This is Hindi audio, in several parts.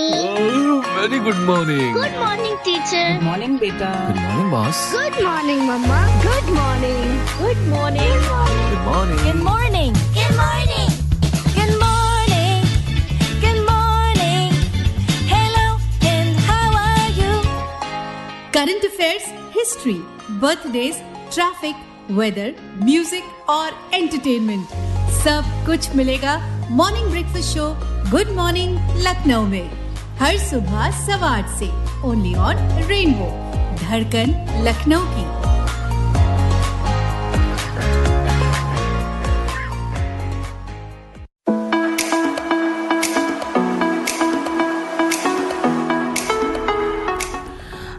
Very good morning. Good morning, teacher. Good morning बेटा. Good morning boss. Good morning, Mama. Good morning. Good morning. Good morning. Good morning. Good morning. Good morning. Good morning. Hello and how are you? Current affairs, history, birthdays, traffic, weather, music और एंटरटेनमेंट सब कुछ मिलेगा morning breakfast show good morning Lucknow में हर सुबह 8:15 से ओनली ऑन रेनबो धड़कन लखनऊ की.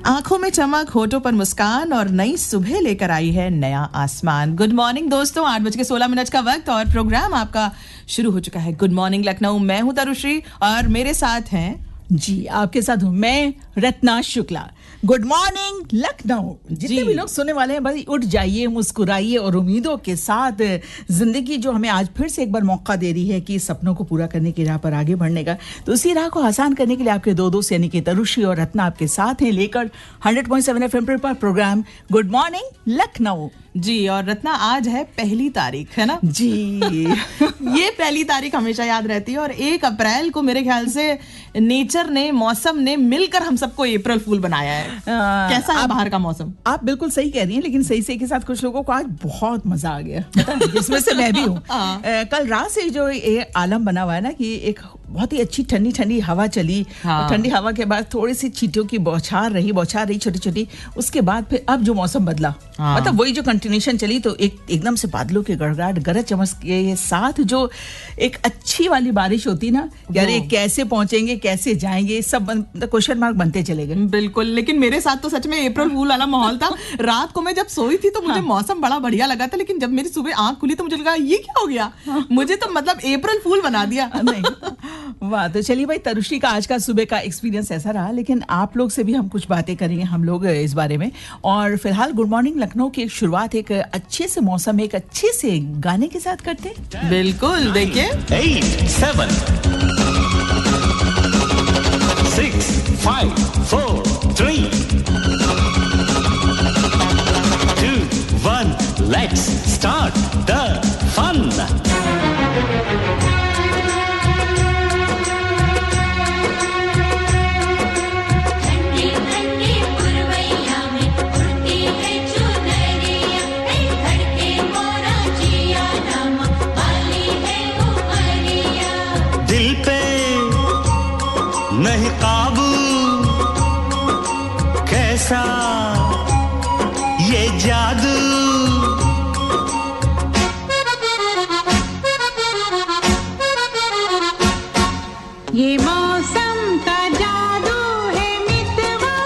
आंखों में चमक, होठों पर मुस्कान और नई सुबह लेकर आई है नया आसमान. गुड मॉर्निंग दोस्तों. 8:16 का वक्त और प्रोग्राम आपका शुरू हो चुका है. Good morning Lucknow. मैं हूं तरुश्री और मेरे साथ हैं जी, आपके साथ हूँ मैं रत्ना शुक्ला. Good morning Lucknow. जितने भी लोग सुनने वाले हैं भाई उठ जाइए, मुस्कुराइए और उम्मीदों के साथ जिंदगी जो हमें आज फिर से एक बार मौका दे रही है कि सपनों को पूरा करने की राह पर आगे बढ़ने का, तो उसी राह को आसान करने के लिए आपके दो दोस्त यानी कि तरुश्री और रत्ना आपके साथ हैं लेकर 100.7 FM पर प्रोग्राम गुड मॉर्निंग लखनऊ. जी. और रत्ना आज है 1 तारीख है ना जी. ये 1 तारीख हमेशा याद रहती है और 1 अप्रैल को मेरे ख्याल से नेचर ने, मौसम ने मिलकर हम सबको अप्रैल फूल बनाया है. कैसा है बाहर का मौसम? आप बिल्कुल सही कह रही हैं, लेकिन सही के साथ कुछ लोगों को आज बहुत मजा आ गया, जिसमें से मैं भी हूँ. कल रात से जो ये आलम बना हुआ है ना कि एक बहुत ही अच्छी ठंडी ठंडी हवा चली. ठंडी हवा के बाद थोड़ी सी चींटियों की बौछार रही छोटी छोटी. उसके बाद फिर अब जो मौसम बदला, मतलब वही जो कंटिन्यूशन चली, तो एकदम से बादलों के गड़गड़ाहट, गरज चमक के साथ जो एक अच्छी वाली बारिश होती ना, यार ये कैसे पहुंचेंगे, कैसे जाएंगे, सब क्वेश्चन मार्क बनते चले गए. बिल्कुल. लेकिन मेरे साथ तो सच में अप्रैल फूल वाला माहौल था. रात को मैं जब सोई थी तो मुझे मौसम बड़ा बढ़िया लगा था, लेकिन जब मेरी सुबह आंख खुली तो मुझे लगा ये क्या हो गया. मुझे तो मतलब अप्रैल फूल बना दिया. नहीं, वाह. तो चलिए भाई, तरुश्री का आज का सुबह का एक्सपीरियंस ऐसा रहा, लेकिन आप लोग से भी हम कुछ बातें करेंगे हम लोग इस बारे में. और फिलहाल गुड मॉर्निंग लखनऊ की शुरुआत एक अच्छे से मौसम, एक अच्छे से गाने के साथ करते हैं. बिल्कुल. देखिए 8 7 6 5 4 3 2 1 let's start the fun. दिल पे नहीं काबू, कैसा ये जादू. ये मौसम का जादू है मितवा,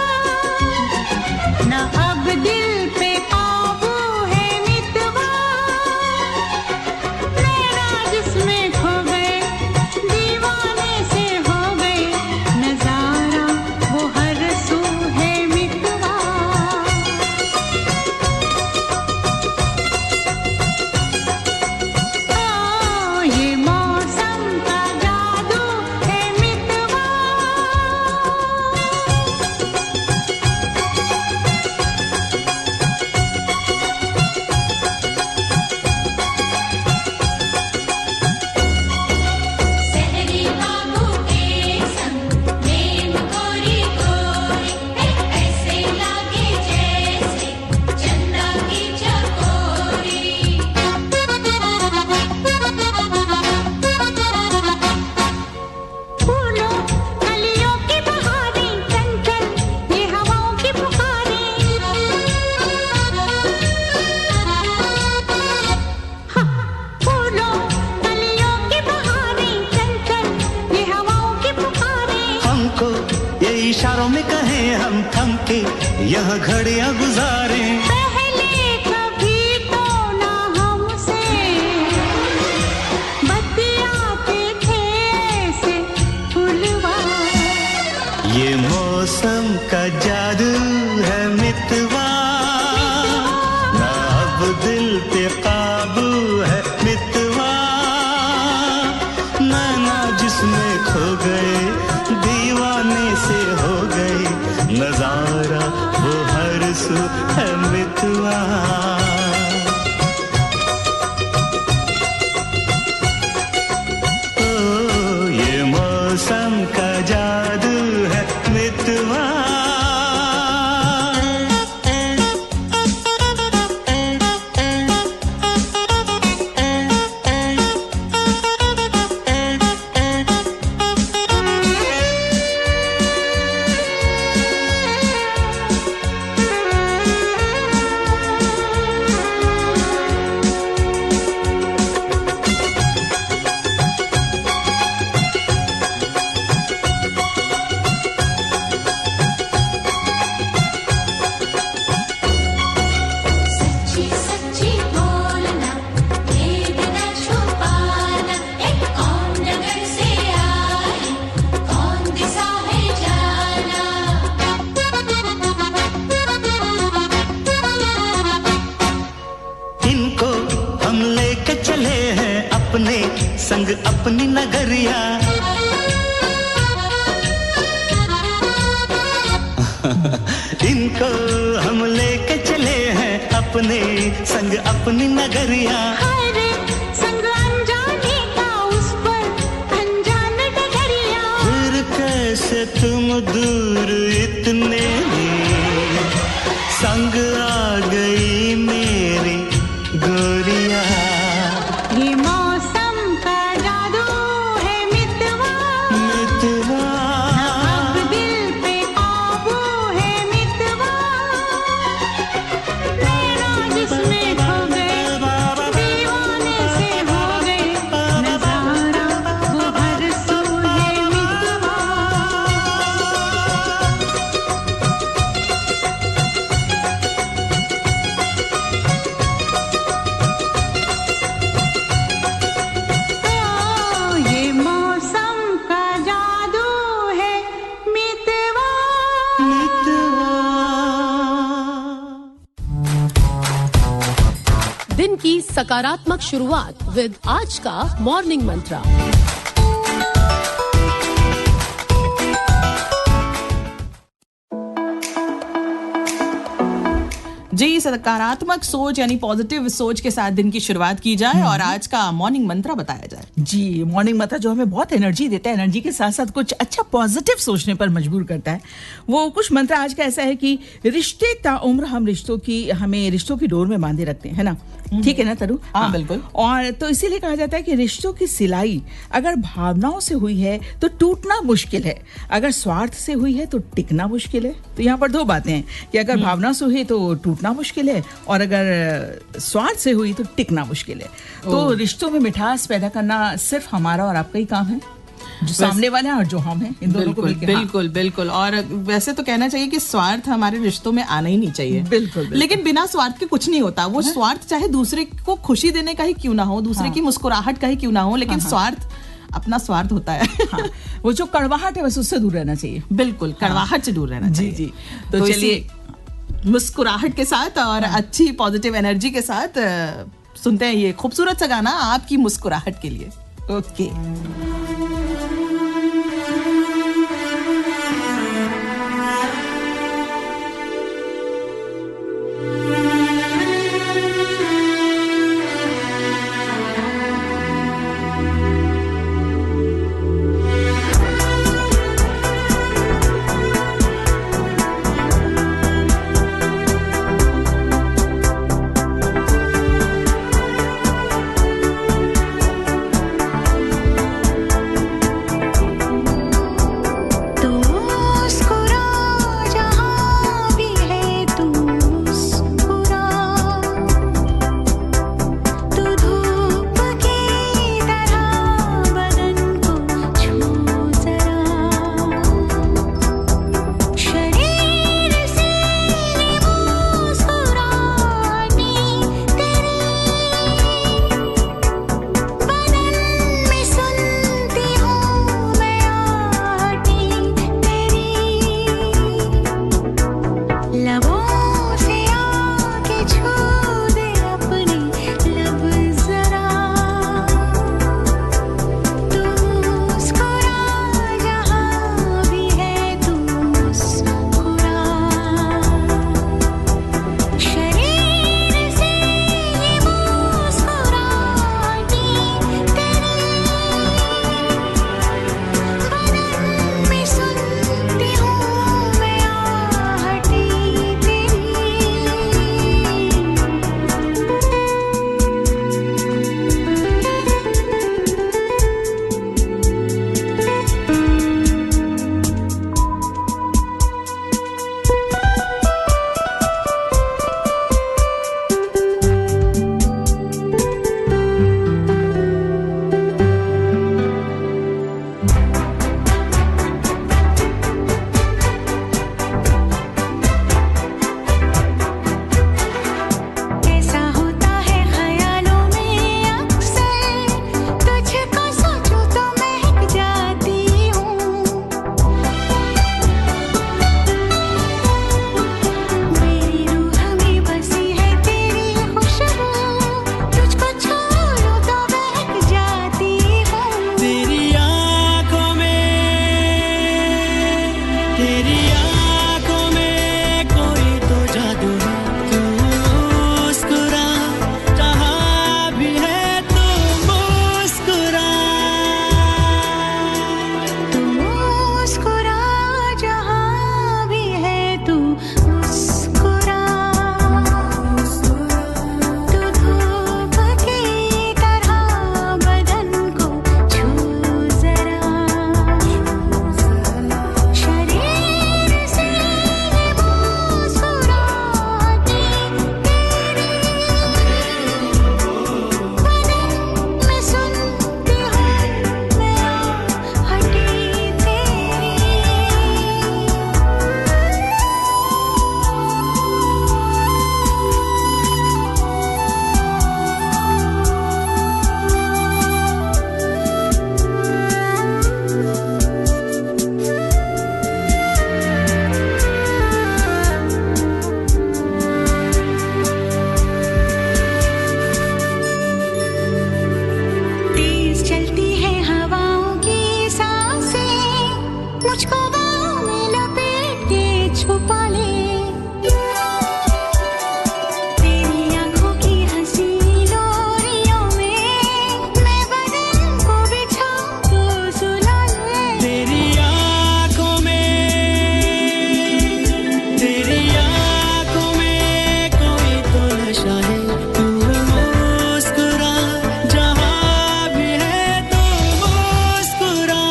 न अब दिल पे काबू है मितवा. नैना जिसमें खो गए, दीवाने से हो गए, नजारा वो हर सू है मितवा. ये मौसम का जादू है मितवा. सहरी बाबू के संग प्रेम गोरी गोरी, ऐसे लागे जैसे चंदा की चकोरी. फूलों कलियों की बहारें, चंचल ये हवाओं की पुकारें. फूलों कलियों की बहारें, चंचल ये हवाओं की पुकारें. हमको ये इशारों में कहें, हम थम के यहाँ घड़ियां गुजारें. पहले कभी तो ना हमसे बतियाते थे ऐसे फूलवा. ये मौसम का जादू है मितवा, ना अब दिल पे काबू है मितवा. नैना जिसमें खो गए, दीवाने मितवा ओ ये मौसम का जादू है मितवा सच्ची सच्ची बोलना भेद न छुपाना एक कौन नगर से आई कौन दिशा है जाना इनको हम लेके चले हैं अपने संग अपनी नगरिया इनको हम लेके चले हैं अपने संग अपनी नगरिया हरे संग अनजाने का उस पर अनजान डगरिया फिर कैसे तुम दूर इतने संग आ गई मेरी गोरिया ये मौसम का जादू है मितवा मितवा अब दिल पे काबू है मितवा मेरा जिसमें खो गए दीवाने से हो गए नजारा वो हर सू है मितवा ये मौसम का जादू है मितवा दिन की सकारात्मक शुरुआत विद आज का मॉर्निंग मंत्रा। जी, सकारात्मक सोच यानी पॉजिटिव सोच के साथ दिन की शुरुआत की जाए और आज का मॉर्निंग मंत्र बताया जाए। जी, मॉर्निंग मंत्र जो हमें बहुत एनर्जी देता है, एनर्जी के साथ साथ कुछ अच्छा पॉजिटिव सोचने पर मजबूर करता है। वो कुछ मंत्र आज का ऐसा है कि रिश्ते ताउम्र हमें रिश्तों की डोर में बांधे रखते हैं, है ना? ठीक है ना तरु? हाँ, बिल्कुल। और तो इसीलिए कहा जाता है कि रिश्तों की सिलाई अगर भावनाओं से हुई है तो टूटना मुश्किल है, अगर स्वार्थ से हुई है तो टिकना मुश्किल है। तो यहाँ पर दो बातें हैं कि अगर भावना से हुई तो टूटना मुश्किल है और अगर स्वार्थ से हुई तो टिकना मुश्किल है। तो रिश्तों में मिठास पैदा करना सिर्फ हमारा और आपका ही काम है, जो सामने वाले हैं और जो हम हैं, इन दोनों को बिल्कुल मिलकर। हाँ। बिल्कुल बिल्कुल। और वैसे तो कहना चाहिए कि स्वार्थ हमारे रिश्तों में आना ही नहीं चाहिए। बिल्कुल। लेकिन बिना स्वार्थ के कुछ नहीं होता। वो स्वार्थ चाहे दूसरे को खुशी देने का ही क्यों ना हो, दूसरे की मुस्कुराहट का ही क्यों ना हो, लेकिन स्वार्थ अपना स्वार्थ होता है। हाँ, वो जो कड़वाहट है बस उससे दूर रहना चाहिए। बिल्कुल, कड़वाहट से दूर रहना चाहिए। जी। तो चलिए मुस्कुराहट के साथ और अच्छी पॉजिटिव एनर्जी के साथ सुनते हैं ये खूबसूरत सा गाना आपकी मुस्कुराहट के लिए। ओके। तेरी आंखों में कोई तो जादू है तू मुस्कुरा जहाँ भी है तू मुस्कुरा तू मुस्कुरा जहाँ भी है तू मुस्कुरा तू धूप की तरह बदन को छू जरा शरीर से ये मुस्कुराहटी तेरी बदन में सुनती हूँ मैं आहटी तेरी तेज चलती है हवाओं की सांसें मुझको बाहों में लपेट के छुपा ले तेरी आंखों की हंसी लोरियों में मैं बदन को बिछा तो सुला ले तेरी आंखों में कोई तो नशा है तू मुस्कुरा जहाँ भी है तू मुस्कुरा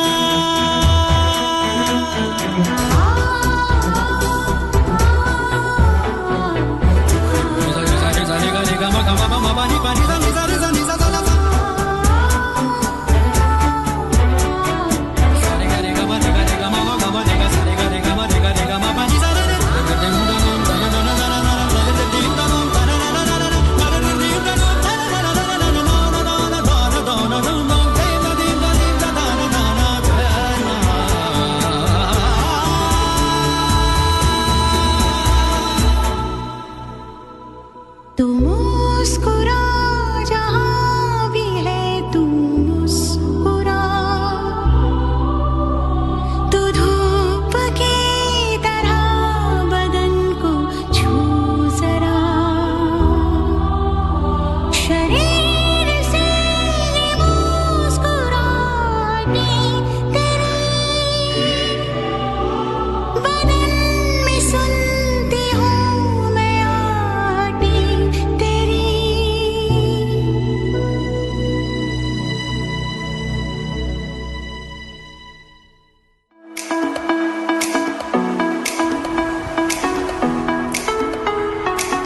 तू मुस्कुरा जहाँ भी है तू मुस्कुरा तू धूप की तरह बदन को छू जरा शरीर से ये मुस्कुराहटी तेरी बदन में सुनती हूँ मैं आहटी तेरी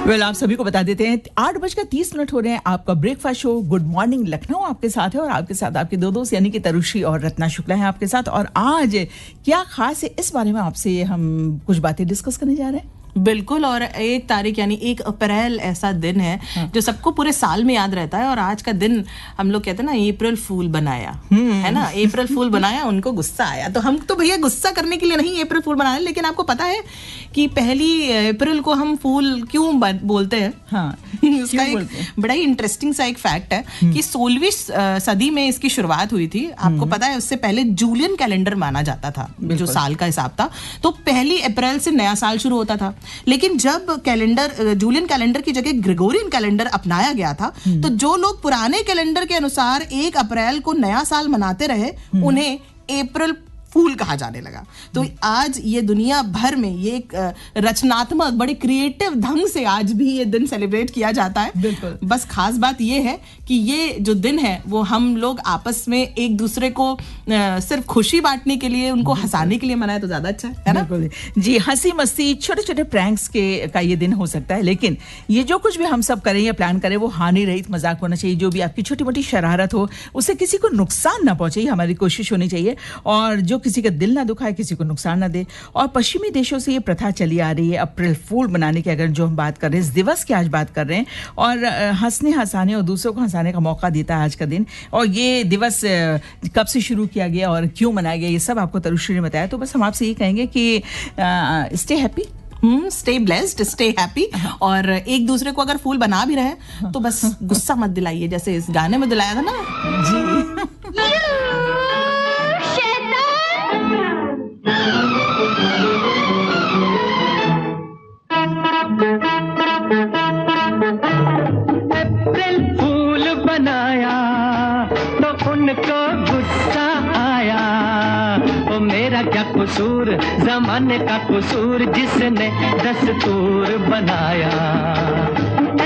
वेल आप सभी को बता देते हैं 8:30 हो रहे हैं। आपका breakfast show good morning Lucknow आपके साथ है और आपके साथ आपके दो दोस्त यानी कि तरुश्री और रत्ना शुक्ला है आपके साथ। और आज क्या खास है इस बारे में आपसे हम कुछ बातें डिस्कस करने जा रहे हैं। बिल्कुल। और 1 तारीख यानी 1 अप्रैल ऐसा दिन है जो सबको पूरे साल में याद रहता है। और आज का दिन हम लोग कहते हैं ना अप्रैल फूल बनाया, है ना, अप्रैल फूल बनाया, उनको गुस्सा आया। तो हम तो भैया गुस्सा करने के लिए नहीं अप्रैल फूल बनाया, लेकिन आपको पता है कि 1 अप्रैल को हम फूल क्यों बोलते हैं? हाँ, इसका एक बड़ा ही इंटरेस्टिंग सा एक फैक्ट है कि 16वीं सदी में इसकी शुरुआत हुई थी। आपको पता है उससे पहले जूलियन कैलेंडर माना जाता था, जो साल का हिसाब था। तो 1 अप्रैल से नया साल शुरू होता था। लेकिन जब जूलियन कैलेंडर की जगह ग्रेगोरियन कैलेंडर अपनाया गया था, तो जो लोग पुराने कैलेंडर के अनुसार 1 अप्रैल को नया साल मनाते रहे, उन्हें अप्रैल फूल कहा जाने लगा। तो आज ये दुनिया भर में ये एक रचनात्मक बड़े क्रिएटिव ढंग से आज भी ये दिन सेलिब्रेट किया जाता है। बिल्कुल। बस खास बात ये है कि ये जो दिन है वो हम लोग आपस में एक दूसरे को सिर्फ खुशी बांटने के लिए, उनको हंसाने के लिए मनाए तो ज्यादा अच्छा है ना? बिल्कुल जी, हंसी मस्ती छोटे छोटे प्रैंक्स का ये दिन हो सकता है, लेकिन ये जो कुछ भी हम सब करें या प्लान करें वो हानि रहित मजाक होना चाहिए। जो भी आपकी छोटी मोटी शरारत हो उससे किसी को नुकसान ना पहुंचे, हमारी कोशिश होनी चाहिए। और जो किसी का दिल ना दुखाए, किसी को नुकसान ना दे। और पश्चिमी देशों से ये प्रथा चली आ रही है अप्रैल फूल बनाने की। अगर जो हम बात कर रहे हैं इस दिवस की आज बात कर रहे हैं, और हंसने हंसाने और दूसरों को हंसाने का मौका देता है आज का दिन। और ये दिवस कब से शुरू किया गया और क्यों मनाया गया, ये सब आपको तरुश्री ने बताया। तो बस हम आपसे ये कहेंगे कि stay happy, stay blessed, stay happy. और एक दूसरे को अगर फूल बना भी रहे तो बस गुस्सा मत दिलाइए, जैसे इस गाने में दिलाया था ना जी। कसूर जमाने का कसूर जिसने दस्तूर बनाया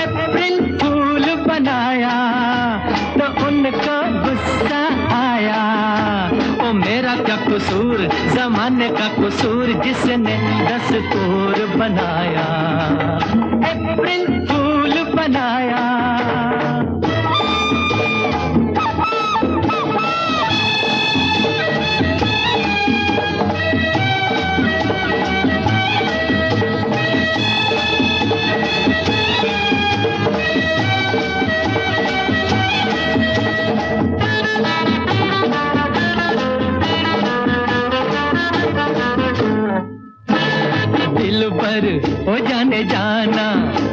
अप्रैल फूल बनाया तो उनको गुस्सा आया ओ मेरा क्या कसूर जमाने का कसूर जिसने दस्तूर बनाया अप्रैल फूल बनाया पर हो जाने जाना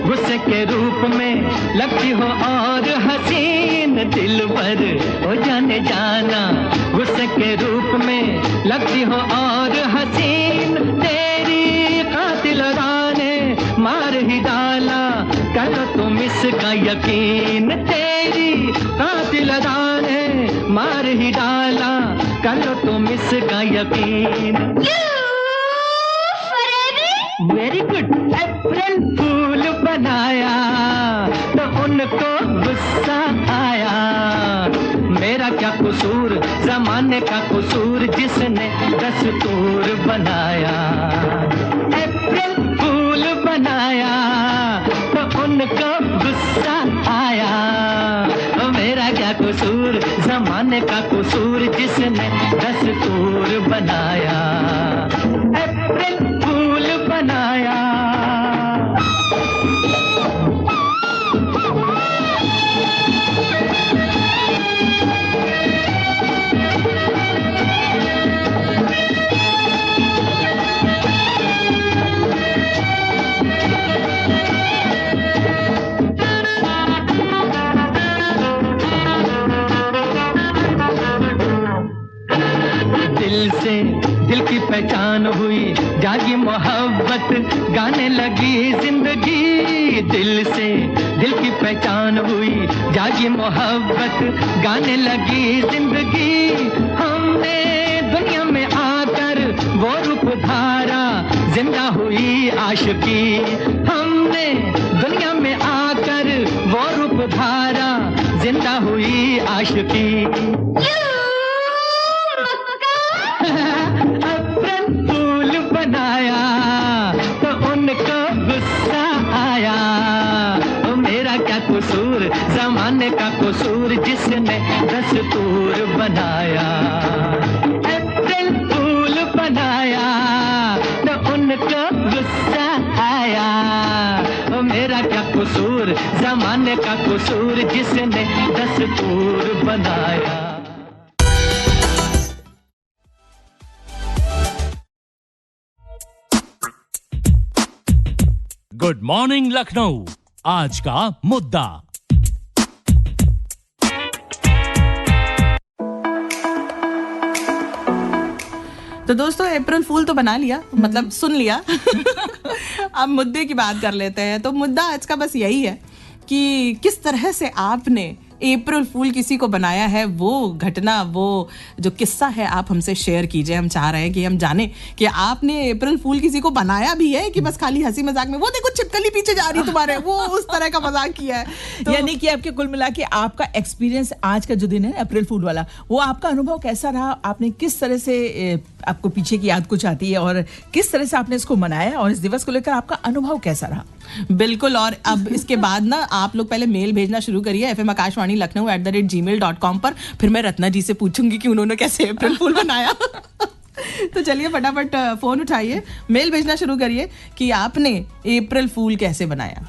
गुस्से के रूप में लगती हो और हसीन दिल पर हो जाने जाना गुस्से के रूप में लगती हो और हसीन तेरी कातिल राने मार ही डाला कर तुम इसका यकीन तेरी कातिल राने मार ही डाला कर तुम इसका यकीन वेरी गुड अप्रैल फूल बनाया तो उनको गुस्सा आया मेरा क्या कसूर जमाने का कसूर जिसने दस्तूर बनाया अप्रैल फूल बनाया तो उनको गुस्सा आया मेरा क्या कसूर जमाने का कसूर जिसने दस्तूर बनाया अप्रैल फूल बनाया दिल से दिल की पहचान हुई जागी मोहब्बत गाने लगी जिंदगी दिल से दिल की पहचान हुई जागी मोहब्बत गाने लगी जिंदगी हमने दुनिया में आकर वो रूप धारा जिंदा हुई आशिकी हमने दुनिया में आकर वो रूप धारा जिंदा हुई आशिकी अप्रैल फूल बनाया तो उनको गुस्सा आया ओ मेरा क्या कसूर जमाने का कसूर जिसने दस्तूर बनाया अप्रैल फूल बनाया तो उनको गुस्सा आया ओ मेरा क्या कसूर जमाने का कसूर जिसने दस्तूर बनाया गुड मॉर्निंग लखनऊ आज का मुद्दा तो दोस्तों अप्रैल फूल तो बना लिया मतलब सुन लिया अब मुद्दे की बात कर लेते हैं तो मुद्दा आज का बस यही है कि किस तरह से आपने अप्रैल फूल किसी को बनाया है वो घटना वो जो किस्सा है आप हमसे शेयर कीजिए हम चाह रहे हैं कि हम जाने कि आपने अप्रैल फूल किसी को बनाया भी है कि बस खाली हंसी मजाक में वो देखो छिपकली पीछे जा रही तुम्हारे वो उस तरह का मजाक किया है तो यानी कि आपके कुल मिला के आपका एक्सपीरियंस आज का जो दिन है अप्रैल फूल वाला वो आपका अनुभव कैसा रहा आपने किस तरह से आपको पीछे की याद कुछ आती है और किस तरह से आपने इसको मनाया और इस दिवस को लेकर आपका अनुभव कैसा रहा बिल्कुल और अब इसके बाद ना आप लोग पहले मेल भेजना शुरू करिए FM आकाशवाणी लखनऊ @gmail.com पर फिर मैं रत्ना जी से पूछूंगी कि उन्होंने कैसे अप्रैल फूल बनाया तो चलिए फटाफट फोन उठाइए मेल भेजना शुरू करिए कि आपने अप्रैल फूल कैसे बनाया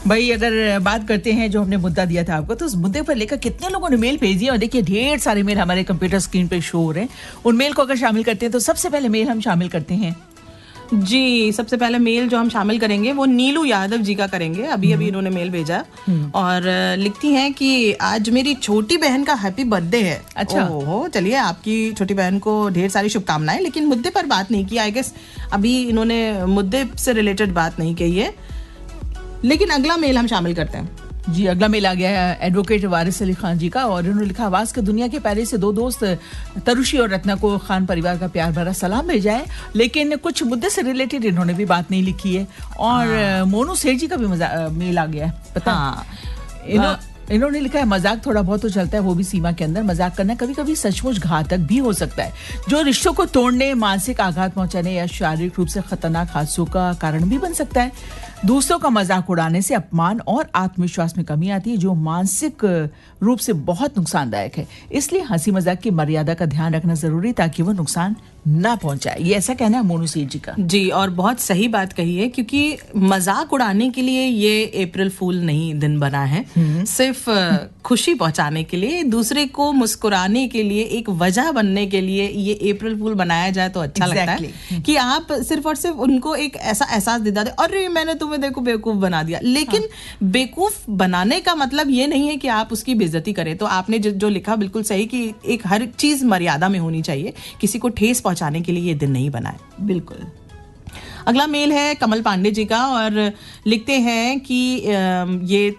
भाई अगर बात करते हैं जो हमने मुद्दा दिया था आपको, तो उस मुद्दे पर लेकर कितने लोगों ने मेल भेज दिया, और देखिए ढेर सारे मेल हमारे कंप्यूटर स्क्रीन पे शो हो रहे हैं। उन मेल को अगर शामिल करते हैं तो सबसे पहले मेल हम शामिल करते हैं जी। सबसे पहले मेल जो हम शामिल करेंगे वो नीलू यादव जी का करेंगे। अभी अभी इन्होंने मेल भेजा और लिखती हैं कि आज मेरी छोटी बहन का हैप्पी बर्थडे है। अच्छा। ओहो, चलिए आपकी छोटी बहन को ढेर सारी शुभकामनाएं, लेकिन मुद्दे पर बात नहीं की। आई गेस अभी इन्होंने मुद्दे से रिलेटेड बात नहीं कही है, लेकिन अगला मेल हम शामिल करते हैं। जी, अगला मेल आ गया है एडवोकेट वारिस अली खान जी का, और उन्होंने लिखा, आवाज के दुनिया के पहले से दो दोस्त तरुषी और रत्ना को खान परिवार का प्यार भरा सलाम भेजा है, लेकिन कुछ मुद्दे से रिलेटेड इन्होंने भी बात नहीं लिखी है। और मोनू सेठ जी का भी मेल आ गया है, पता इन्होंने लिखा है, मजाक थोड़ा बहुत तो चलता है, वो भी सीमा के अंदर। मजाक करना कभी कभी सचमुच घातक भी हो सकता है, जो रिश्तों को तोड़ने, मानसिक आघात पहुंचाने या शारीरिक रूप से खतरनाक हादसों का कारण भी बन सकता है। दूसरों का मजाक उड़ाने से अपमान और आत्मविश्वास में कमी आती है, जो मानसिक रूप से बहुत नुकसानदायक है। इसलिए हंसी मजाक की मर्यादा का ध्यान रखना जरूरी, ताकि वो नुकसान ना पहुंचाए। ये ऐसा कहना है मोनू सेठ जी का। जी, और बहुत सही बात कही है, क्योंकि मजाक उड़ाने के लिए ये अप्रैल फूल नहीं दिन बना है, सिर्फ खुशी पहुंचाने के लिए, दूसरे को मुस्कुराने के लिए, एक वजह बनने के लिए ये अप्रैल फूल बनाया जाए तो अच्छा लगता है कि आप सिर्फ और सिर्फ उनको एक ऐसा एहसास दिला दे, अरे मैंने तुम्हें देखो बेवकूफ बना दिया। लेकिन बेवकूफ बनाने का मतलब ये नहीं है कि आप उसकी बेइज्जती करें। तो आपने जो लिखा बिल्कुल सही, कि एक हर चीज मर्यादा में होनी चाहिए, किसी को ठेस पहुंचाने के लिए ये दिन नहीं बनाए। बिल्कुल। अगला मेल है कमल पांडे जी का, और लिखते हैं कि ये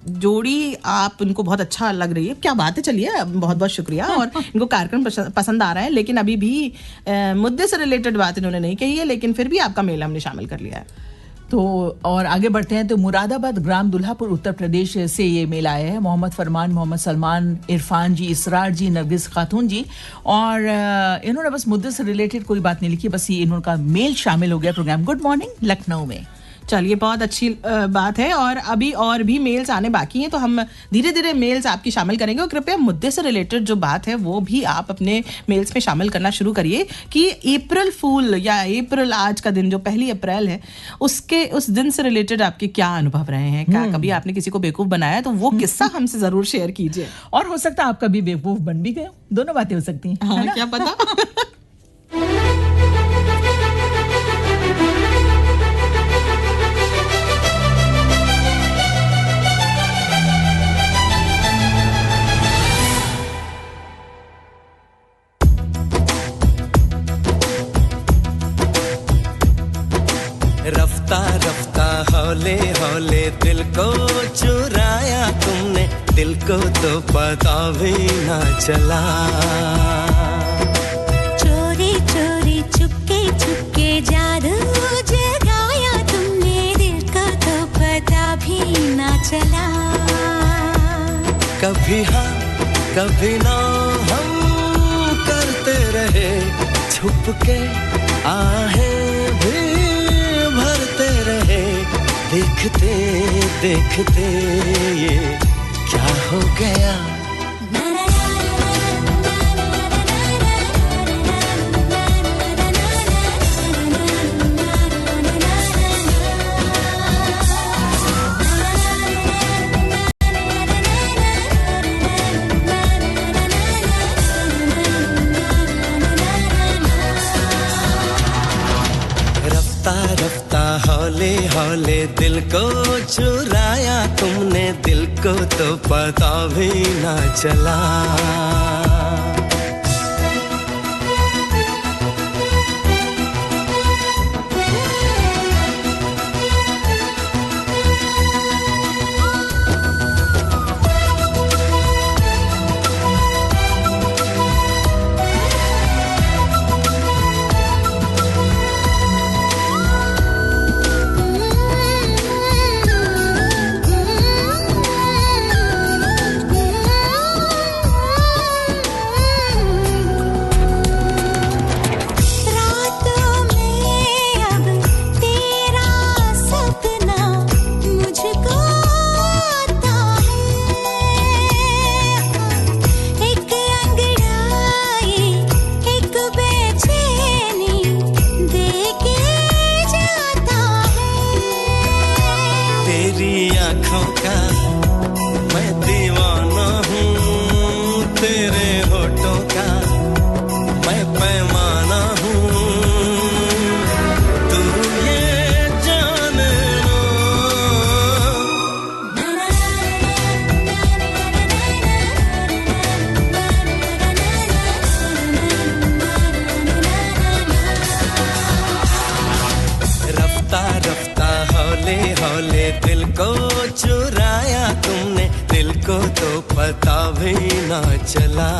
जोड़ी आप उनको बहुत अच्छा लग रही है। क्या बात है, चलिए बहुत बहुत शुक्रिया। और इनको कार्यक्रम पसंद आ रहा है, लेकिन अभी भी मुद्दे से रिलेटेड बात इन्होंने नहीं कही है, लेकिन फिर भी आपका मेल हमने शामिल कर लिया है। तो और आगे बढ़ते हैं, तो मुरादाबाद ग्राम दुल्हापुर उत्तर प्रदेश से ये मेल आया है। मोहम्मद फरमान, मोहम्मद सलमान, इरफान जी, इसरार जी, नरगिस खातून जी, और इन्होंने बस मुद्दे से रिलेटेड कोई बात नहीं लिखी, बस ये इनका मेल शामिल हो गया प्रोग्राम गुड मॉर्निंग लखनऊ में। चलिए, बहुत अच्छी बात है, और अभी और भी मेल्स आने बाकी हैं, तो हम धीरे धीरे मेल्स आपकी शामिल करेंगे। और कृपया मुद्दे से रिलेटेड जो बात है वो भी आप अपने मेल्स में शामिल करना शुरू करिए, कि अप्रैल फूल या अप्रैल, आज का दिन जो 1 अप्रैल है, उस दिन से रिलेटेड आपके क्या अनुभव रहे हैं। क्या कभी आपने किसी को बेवकूफ बनाया, तो वो किस्सा हमसे जरूर शेयर कीजिए। और हो सकता है आप कभी बेवकूफ बन भी गए, दोनों बातें हो सकती हैं। हाँ, क्या पता। रफ्ता रफ्ता हौले हौले दिल को चुराया तुमने, दिल को तो पता भी ना चला। चोरी चोरी चुपके चुपके जादू जगाया तुमने, दिल को तो पता भी ना चला। कभी हाँ कभी ना हम करते रहे, छुप के आहें भी भरते रहे, देखते देखते ये क्या हो गया। रफ्ता हौले हौले दिल को चुराया तुमने, दिल को तो पता भी ना चला। आँखों का मैं दीवाना हूँ तेरे होठों का मैं पैमाना हूँ तू ये जान लो रफ्ता रफ्ता हौले हौले दिल को चुराया तुमने दिल को तो पता भी ना चला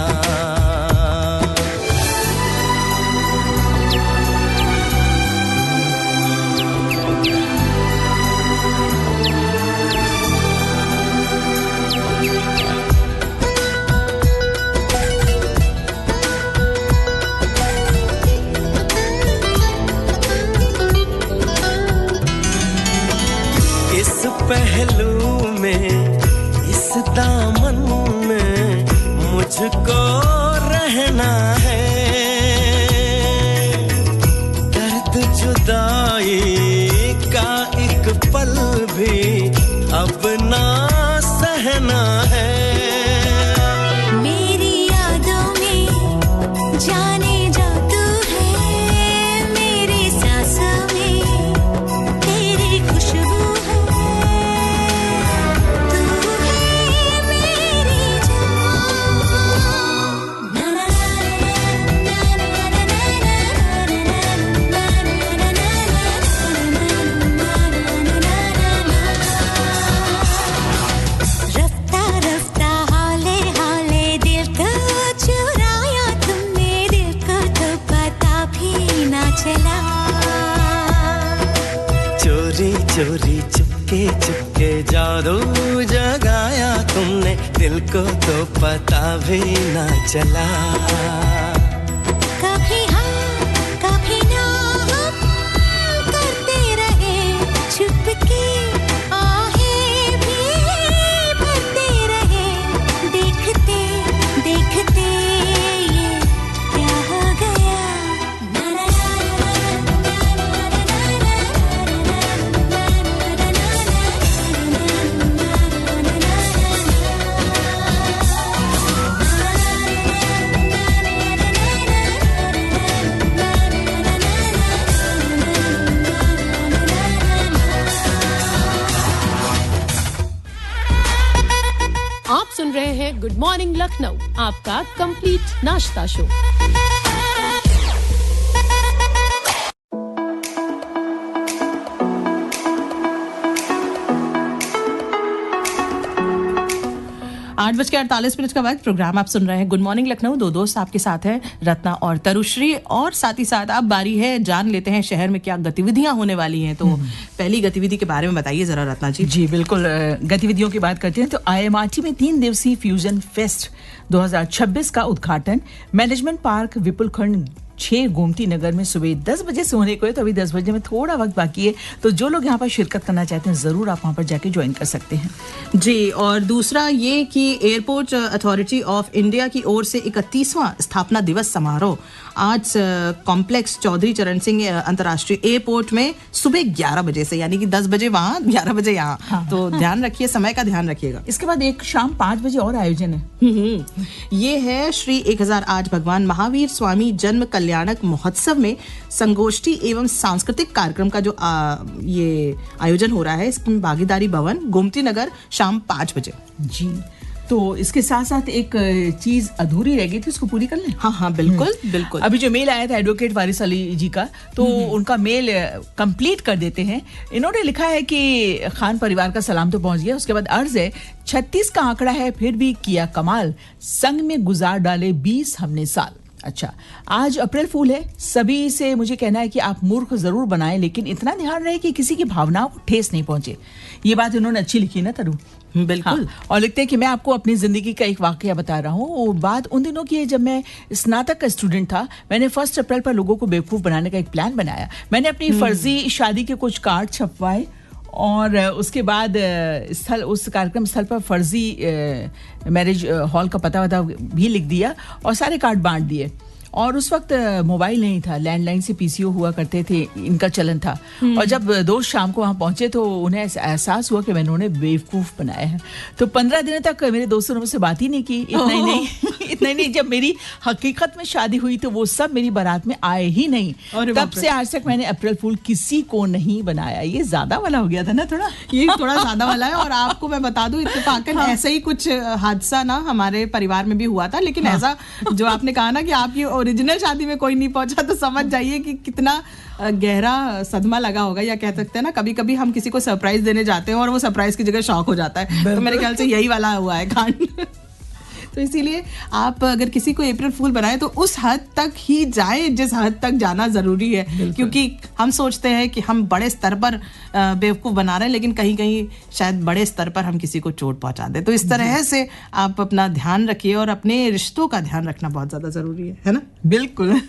इस पहलू में इस दामन में मुझको रहना है दर्द जुदाई का एक पल भी अब ना सहना है मेरी यादों में जाने जा तू है मेरी सांसों में तेरी खुशबू है तू है मेरी रफ्ता रफ्ता हौले हौले दिल को चुराया तुमने दिल को तो पता भी ना चला चोरी चोरी चुपके चुपके जादू जगाया तुमने दिल को तो पता भी ना चला कभी हाँ कभी ना हम करते रहे चुपके आहें भी भरते रहे देखते देखते ये क्या हो गया आप सुन रहे हैं गुड मॉर्निंग लखनऊ, आपका कंप्लीट नाश्ता शो। आठ बज के 48 मिनट का वक्त। प्रोग्राम आप सुन रहे हैं गुड मॉर्निंग लखनऊ। दो दोस्त आपके साथ हैं, रत्ना और तरुश्री, और साथ ही साथ अब बारी है जान लेते हैं शहर में क्या गतिविधियां होने वाली हैं। तो पहली गतिविधि के बारे में बताइए जरा रत्ना जी। जी बिल्कुल, गतिविधियों की बात करते हैं तो IMRT में 3 दिवसीय फ्यूजन फेस्ट 2026 का उद्घाटन मैनेजमेंट पार्क विपुल खंड 6 गोमती नगर में सुबह 10 बजे से होने को है। तो अभी 10 बजे में थोड़ा वक्त बाकी है, तो जो लोग यहाँ पर शिरकत करना चाहते हैं जरूर आप वहाँ पर जाके ज्वाइन कर सकते हैं। जी, और दूसरा ये कि एयरपोर्ट अथॉरिटी ऑफ इंडिया की ओर से 31वां स्थापना दिवस समारोह आज कॉम्प्लेक्स चौधरी चरण सिंह अंतर्राष्ट्रीय एयरपोर्ट में सुबह 11 बजे से, यानी कि 10 बजे वहाँ 11 बजे यहाँ। हाँ। तो ध्यान रखिए, समय का ध्यान रखिएगा। इसके बाद एक शाम 5 बजे और आयोजन है। ये है श्री 1008 भगवान महावीर स्वामी जन्म कल्याणक महोत्सव में संगोष्ठी एवं सांस्कृतिक कार्यक्रम का जो ये आयोजन हो रहा है, इसमें भागीदारी भवन गोमती नगर शाम 5 बजे। जी, तो इसके साथ साथ एक चीज अधूरी रह गई थी, उसको पूरी कर लें। हाँ हाँ बिल्कुल बिल्कुल। अभी जो मेल आया था एडवोकेट वारिस अली जी का, तो उनका मेल कंप्लीट कर देते हैं। इन्होंने लिखा है कि खान परिवार का सलाम तो पहुंच गया, उसके बाद अर्ज है 36 का आंकड़ा है फिर भी किया कमाल, संग में गुजार डाले 20 हमने साल। अच्छा, आज अप्रैल फूल है, सभी से मुझे कहना है कि आप मूर्ख जरूर बनाएं, लेकिन इतना ध्यान रहे कि किसी की भावनाओं को ठेस नहीं पहुंचे। ये बात इन्होंने अच्छी लिखी ना तरु। बिल्कुल। हाँ, और लिखते हैं कि मैं आपको अपनी जिंदगी का एक वाकया बता रहा हूँ। वो बात उन दिनों की है जब मैं स्नातक का स्टूडेंट था। मैंने 1 अप्रैल पर लोगों को बेवकूफ बनाने का एक प्लान बनाया। मैंने अपनी फर्जी शादी के कुछ कार्ड छपवाए और उसके बाद उस कार्यक्रम स्थल पर फर्जी मैरिज हॉल का पता भी लिख दिया और सारे कार्ड बांट दिए। और उस वक्त मोबाइल नहीं था, लैंडलाइन से पीसीओ हुआ करते थे, इनका चलन था। और जब दोस्त शाम को वहाँ पहुंचे तो उन्हें एहसास हुआ कि मैंने उन्हें बेवकूफ़ बनाया है। तो 15 दिनों तक मेरे दोस्तों ने मुझसे बात ही नहीं की। इतना ही नहीं इतना ही नहीं, जब मेरी हकीकत में शादी हुई तो वो सब मेरी बारात में आए ही नहीं। तब से आज तक मैंने अप्रैल फूल किसी को नहीं बनाया। ये ज्यादा वाला हो गया था ना, थोड़ा ये थोड़ा ज्यादा वाला है। और आपको मैं बता दूं, इत्तेफाकन ऐसा ही कुछ हादसा ना हमारे परिवार में भी हुआ था। लेकिन ऐसा जो आपने कहा ना कि आपकी ओरिजिनल शादी में कोई नहीं पहुंचा, तो समझ जाइए कि कितना गहरा सदमा लगा होगा, या कह सकते हैं ना, कभी कभी हम किसी को सरप्राइज देने जाते हैं और वो सरप्राइज की जगह शॉक हो जाता है। तो मेरे ख्याल से यही वाला हुआ है कांड। तो इसीलिए आप अगर किसी को अप्रैल फूल बनाए तो उस हद तक ही जाए जिस हद तक जाना जरूरी है, क्योंकि हम सोचते हैं कि हम बड़े स्तर पर बेवकूफ़ बना रहे हैं, लेकिन कहीं कहीं शायद बड़े स्तर पर हम किसी को चोट पहुंचा दें। तो इस तरह से आप अपना ध्यान रखिए और अपने रिश्तों का ध्यान रखना बहुत ज़्यादा ज़रूरी है ना? बिल्कुल।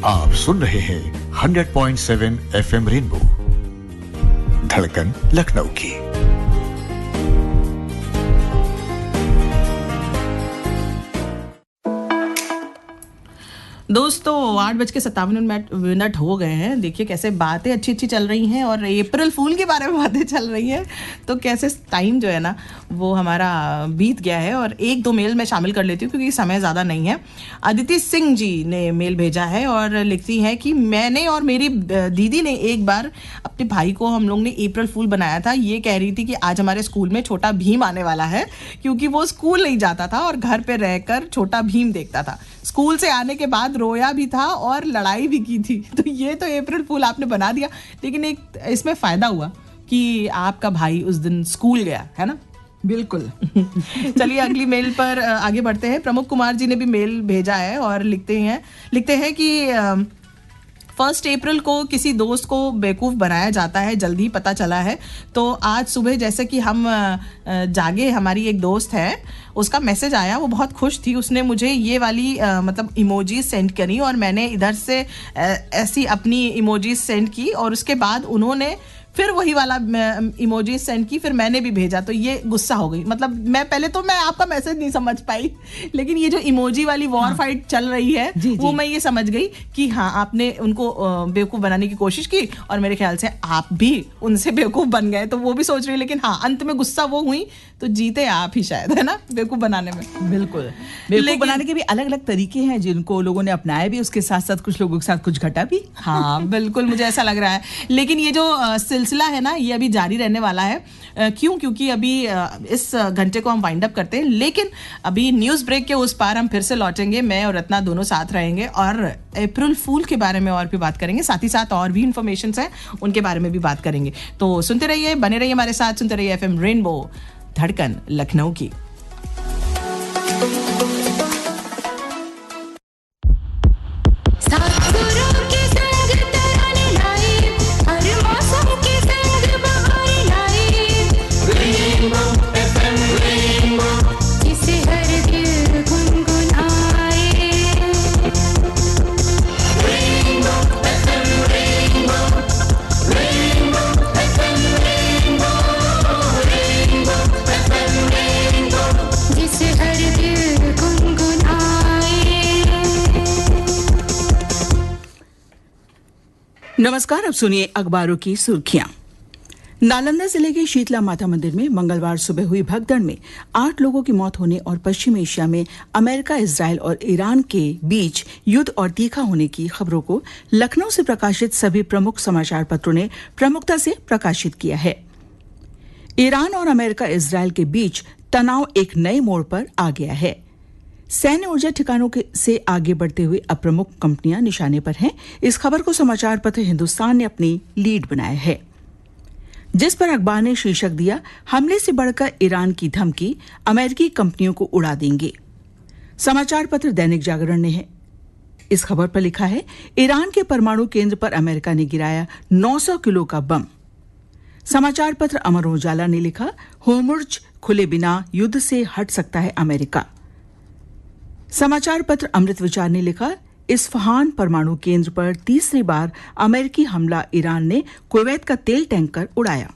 आप सुन रहे हैं 100.7 FM रेनबो, धड़कन लखनऊ की। दोस्तों 8:57 हो गए हैं। देखिए कैसे बातें अच्छी अच्छी चल रही हैं और अप्रैल फूल के बारे में बातें चल रही हैं, तो कैसे टाइम जो है ना वो हमारा बीत गया है। और एक दो मेल मैं शामिल कर लेती हूँ क्योंकि समय ज़्यादा नहीं है। अदिति सिंह जी ने मेल भेजा है और लिखती हैं कि मैंने और मेरी दीदी ने एक बार अपने भाई को हम लोग ने अप्रैल फूल बनाया था। ये कह रही थी कि आज हमारे स्कूल में छोटा भीम आने वाला है, क्योंकि वो स्कूल नहीं जाता था और घर पे रहकर छोटा भीम देखता था। स्कूल से आने के बाद रोया भी था और लड़ाई भी की थी। तो ये तो अप्रैल फूल आपने बना दिया, लेकिन एक इसमें फायदा हुआ कि आपका भाई उस दिन स्कूल गया, है ना? बिल्कुल। चलिए अगली मेल पर आगे बढ़ते हैं। प्रमुख कुमार जी ने भी मेल भेजा है और लिखते हैं कि 1 अप्रैल को किसी दोस्त को बेवकूफ़ बनाया जाता है, जल्द ही पता चला है। तो आज सुबह जैसे कि हम जागे, हमारी एक दोस्त है, उसका मैसेज आया, वो बहुत खुश थी। उसने मुझे ये वाली मतलब इमोजीज सेंड करी और मैंने इधर से ऐसी अपनी इमोजीज सेंड की और उसके बाद उन्होंने फिर वही वाला इमोजी सेंड की, फिर मैंने भी भेजा। तो ये गुस्सा हो गई। मतलब मैं आपका मैसेज नहीं समझ पाई, लेकिन ये जो इमोजी वाली वॉर फाइट चल रही है वो मैं ये समझ गई कि हाँ आपने उनको बेवकूफ़ बनाने की कोशिश की और मेरे ख्याल से आप भी उनसे बेवकूफ़ बन गए। तो वो भी सोच रही, लेकिन हाँ अंत में गुस्सा वो हुई तो जीते आप ही शायद, है ना, बेवकूफ़ बनाने में। बिल्कुल, बेवकूफ़ बनाने के भी अलग अलग तरीके हैं जिनको लोगों ने अपनाया भी, उसके साथ साथ कुछ लोगों के साथ कुछ घटा भी। हाँ बिल्कुल, मुझे ऐसा लग रहा है। लेकिन ये जो सिलसिला है ना ये अभी जारी रहने वाला है। क्यों? क्योंकि अभी इस घंटे को हम वाइंड अप करते हैं, लेकिन अभी न्यूज़ ब्रेक के उस पार हम फिर से लौटेंगे। मैं और रत्ना दोनों साथ रहेंगे और अप्रैल फूल के बारे में और भी बात करेंगे, साथ ही साथ और भी इन्फॉर्मेशन है उनके बारे में भी बात करेंगे। तो सुनते रहिए, बने रहिए हमारे साथ, सुनते रहिए FM रेनबो, धड़कन लखनऊ की। नमस्कार, अब सुनिए अखबारों की सुर्खियां। नालंदा जिले के शीतला माता मंदिर में मंगलवार सुबह हुई भगदड़ में 8 लोगों की मौत होने और पश्चिम एशिया में अमेरिका, इजराइल और ईरान के बीच युद्ध और तीखा होने की खबरों को लखनऊ से प्रकाशित सभी प्रमुख समाचार पत्रों ने प्रमुखता से प्रकाशित किया है। ईरान और अमेरिका, इजराइल के बीच तनाव एक नए मोड़ पर आ गया है। सैन्य ऊर्जा ठिकानों से आगे बढ़ते हुए अब प्रमुख कंपनियां निशाने पर हैं। इस खबर को समाचार पत्र हिंदुस्तान ने अपनी लीड बनाया है, जिस पर अखबार ने शीर्षक दिया, हमले से बढ़कर ईरान की धमकी, अमेरिकी कंपनियों को उड़ा देंगे। समाचार पत्र दैनिक जागरण ने है इस खबर पर लिखा है, ईरान के परमाणु केंद्र पर अमेरिका ने गिराया 900 किलो का बम। समाचार पत्र अमर उजाला ने लिखा, होर्मुज़ खुले बिना युद्ध से हट सकता है अमेरिका। समाचार पत्र अमृत विचार ने लिखा, इस्फहान परमाणु केंद्र पर तीसरी बार अमेरिकी हमला, ईरान ने कुवैत का तेल टैंकर उड़ाया।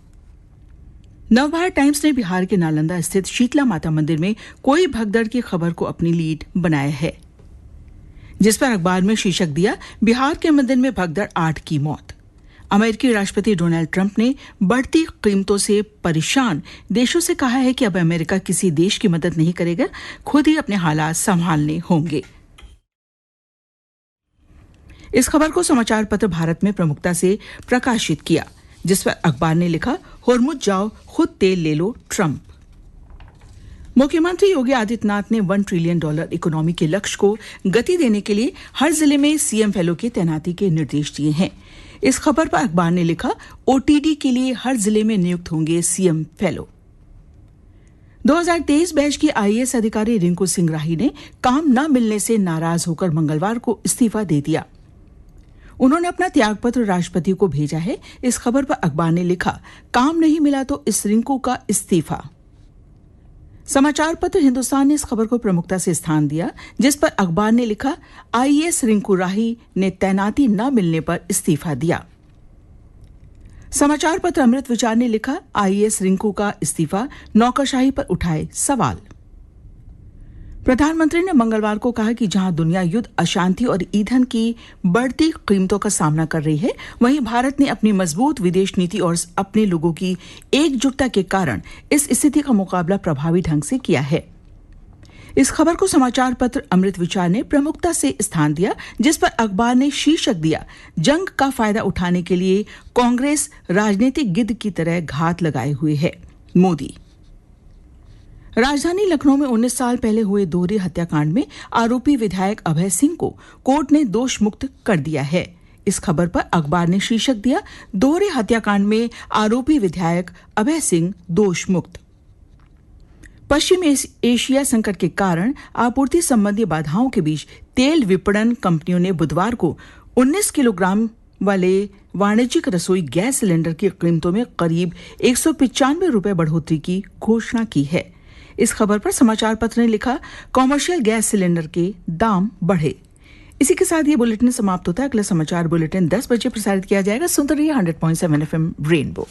नवभारत टाइम्स ने बिहार के नालंदा स्थित शीतला माता मंदिर में कोई भगदड़ की खबर को अपनी लीड बनाया है, जिस पर अखबार में शीर्षक दिया, बिहार के मंदिर में भगदड़, 8 की मौत। अमेरिकी राष्ट्रपति डोनाल्ड ट्रंप ने बढ़ती कीमतों से परेशान देशों से कहा है कि अब अमेरिका किसी देश की मदद नहीं करेगा, खुद ही अपने हालात संभालने होंगे। इस खबर को समाचार पत्र भारत में प्रमुखता से प्रकाशित किया, जिस पर अखबार ने लिखा, होर्मुज़ जाओ, खुद तेल ले लो, ट्रंप। मुख्यमंत्री योगी आदित्यनाथ ने $1 ट्रिलियन इकोनॉमी के लक्ष्य को गति देने के लिए हर जिले में सीएम फेलो की तैनाती के निर्देश दिए हैं। इस खबर पर अखबार ने लिखा, ओटीडी के लिए हर जिले में नियुक्त होंगे सीएम फेलो। 2023 बैच की आईएएस अधिकारी रिंकू सिंह राही ने काम न मिलने से नाराज होकर मंगलवार को इस्तीफा दे दिया। उन्होंने अपना त्यागपत्र राष्ट्रपति को भेजा है। इस खबर पर अखबार ने लिखा, काम नहीं मिला तो इस रिंकू का इस्तीफा। समाचार पत्र हिंदुस्तान ने इस खबर को प्रमुखता से स्थान दिया, जिस पर अखबार ने लिखा, आईएएस रिंकू राही ने तैनाती न मिलने पर इस्तीफा दिया। समाचार पत्र अमृत विचार ने लिखा, आईएएस रिंकू का इस्तीफा, नौकरशाही पर उठाए सवाल। प्रधानमंत्री ने मंगलवार को कहा कि जहां दुनिया युद्ध, अशांति और ईंधन की बढ़ती कीमतों का सामना कर रही है, वहीं भारत ने अपनी मजबूत विदेश नीति और अपने लोगों की एकजुटता के कारण इस स्थिति का मुकाबला प्रभावी ढंग से किया है। इस खबर को समाचार पत्र अमृत विचार ने प्रमुखता से स्थान दिया, जिस पर अखबार ने शीर्षक दिया, जंग का फायदा उठाने के लिए कांग्रेस राजनीतिक गिद्ध की तरह घात लगाए हुए है। मोदी। राजधानी लखनऊ में 19 साल पहले हुए दोहरे हत्याकांड में आरोपी विधायक अभय सिंह को कोर्ट ने दोष मुक्त कर दिया है। इस खबर पर अखबार ने शीर्षक दिया, दोहरे हत्याकांड में आरोपी विधायक अभय सिंह दोष मुक्त। पश्चिम एशिया संकट के कारण आपूर्ति संबंधी बाधाओं के बीच तेल विपणन कंपनियों ने बुधवार को 19 किलोग्राम वाले वाणिज्यिक रसोई गैस सिलेंडर की कीमतों में करीब 195 रुपए बढ़ोतरी की घोषणा की है। इस खबर पर समाचार पत्र ने लिखा, कॉमर्शियल गैस सिलेंडर के दाम बढ़े। इसी के साथ ये बुलेटिन समाप्त होता है। अगला समाचार बुलेटिन 10 बजे प्रसारित किया जाएगा। सुनते रहिए 100.7 FM रेनबो।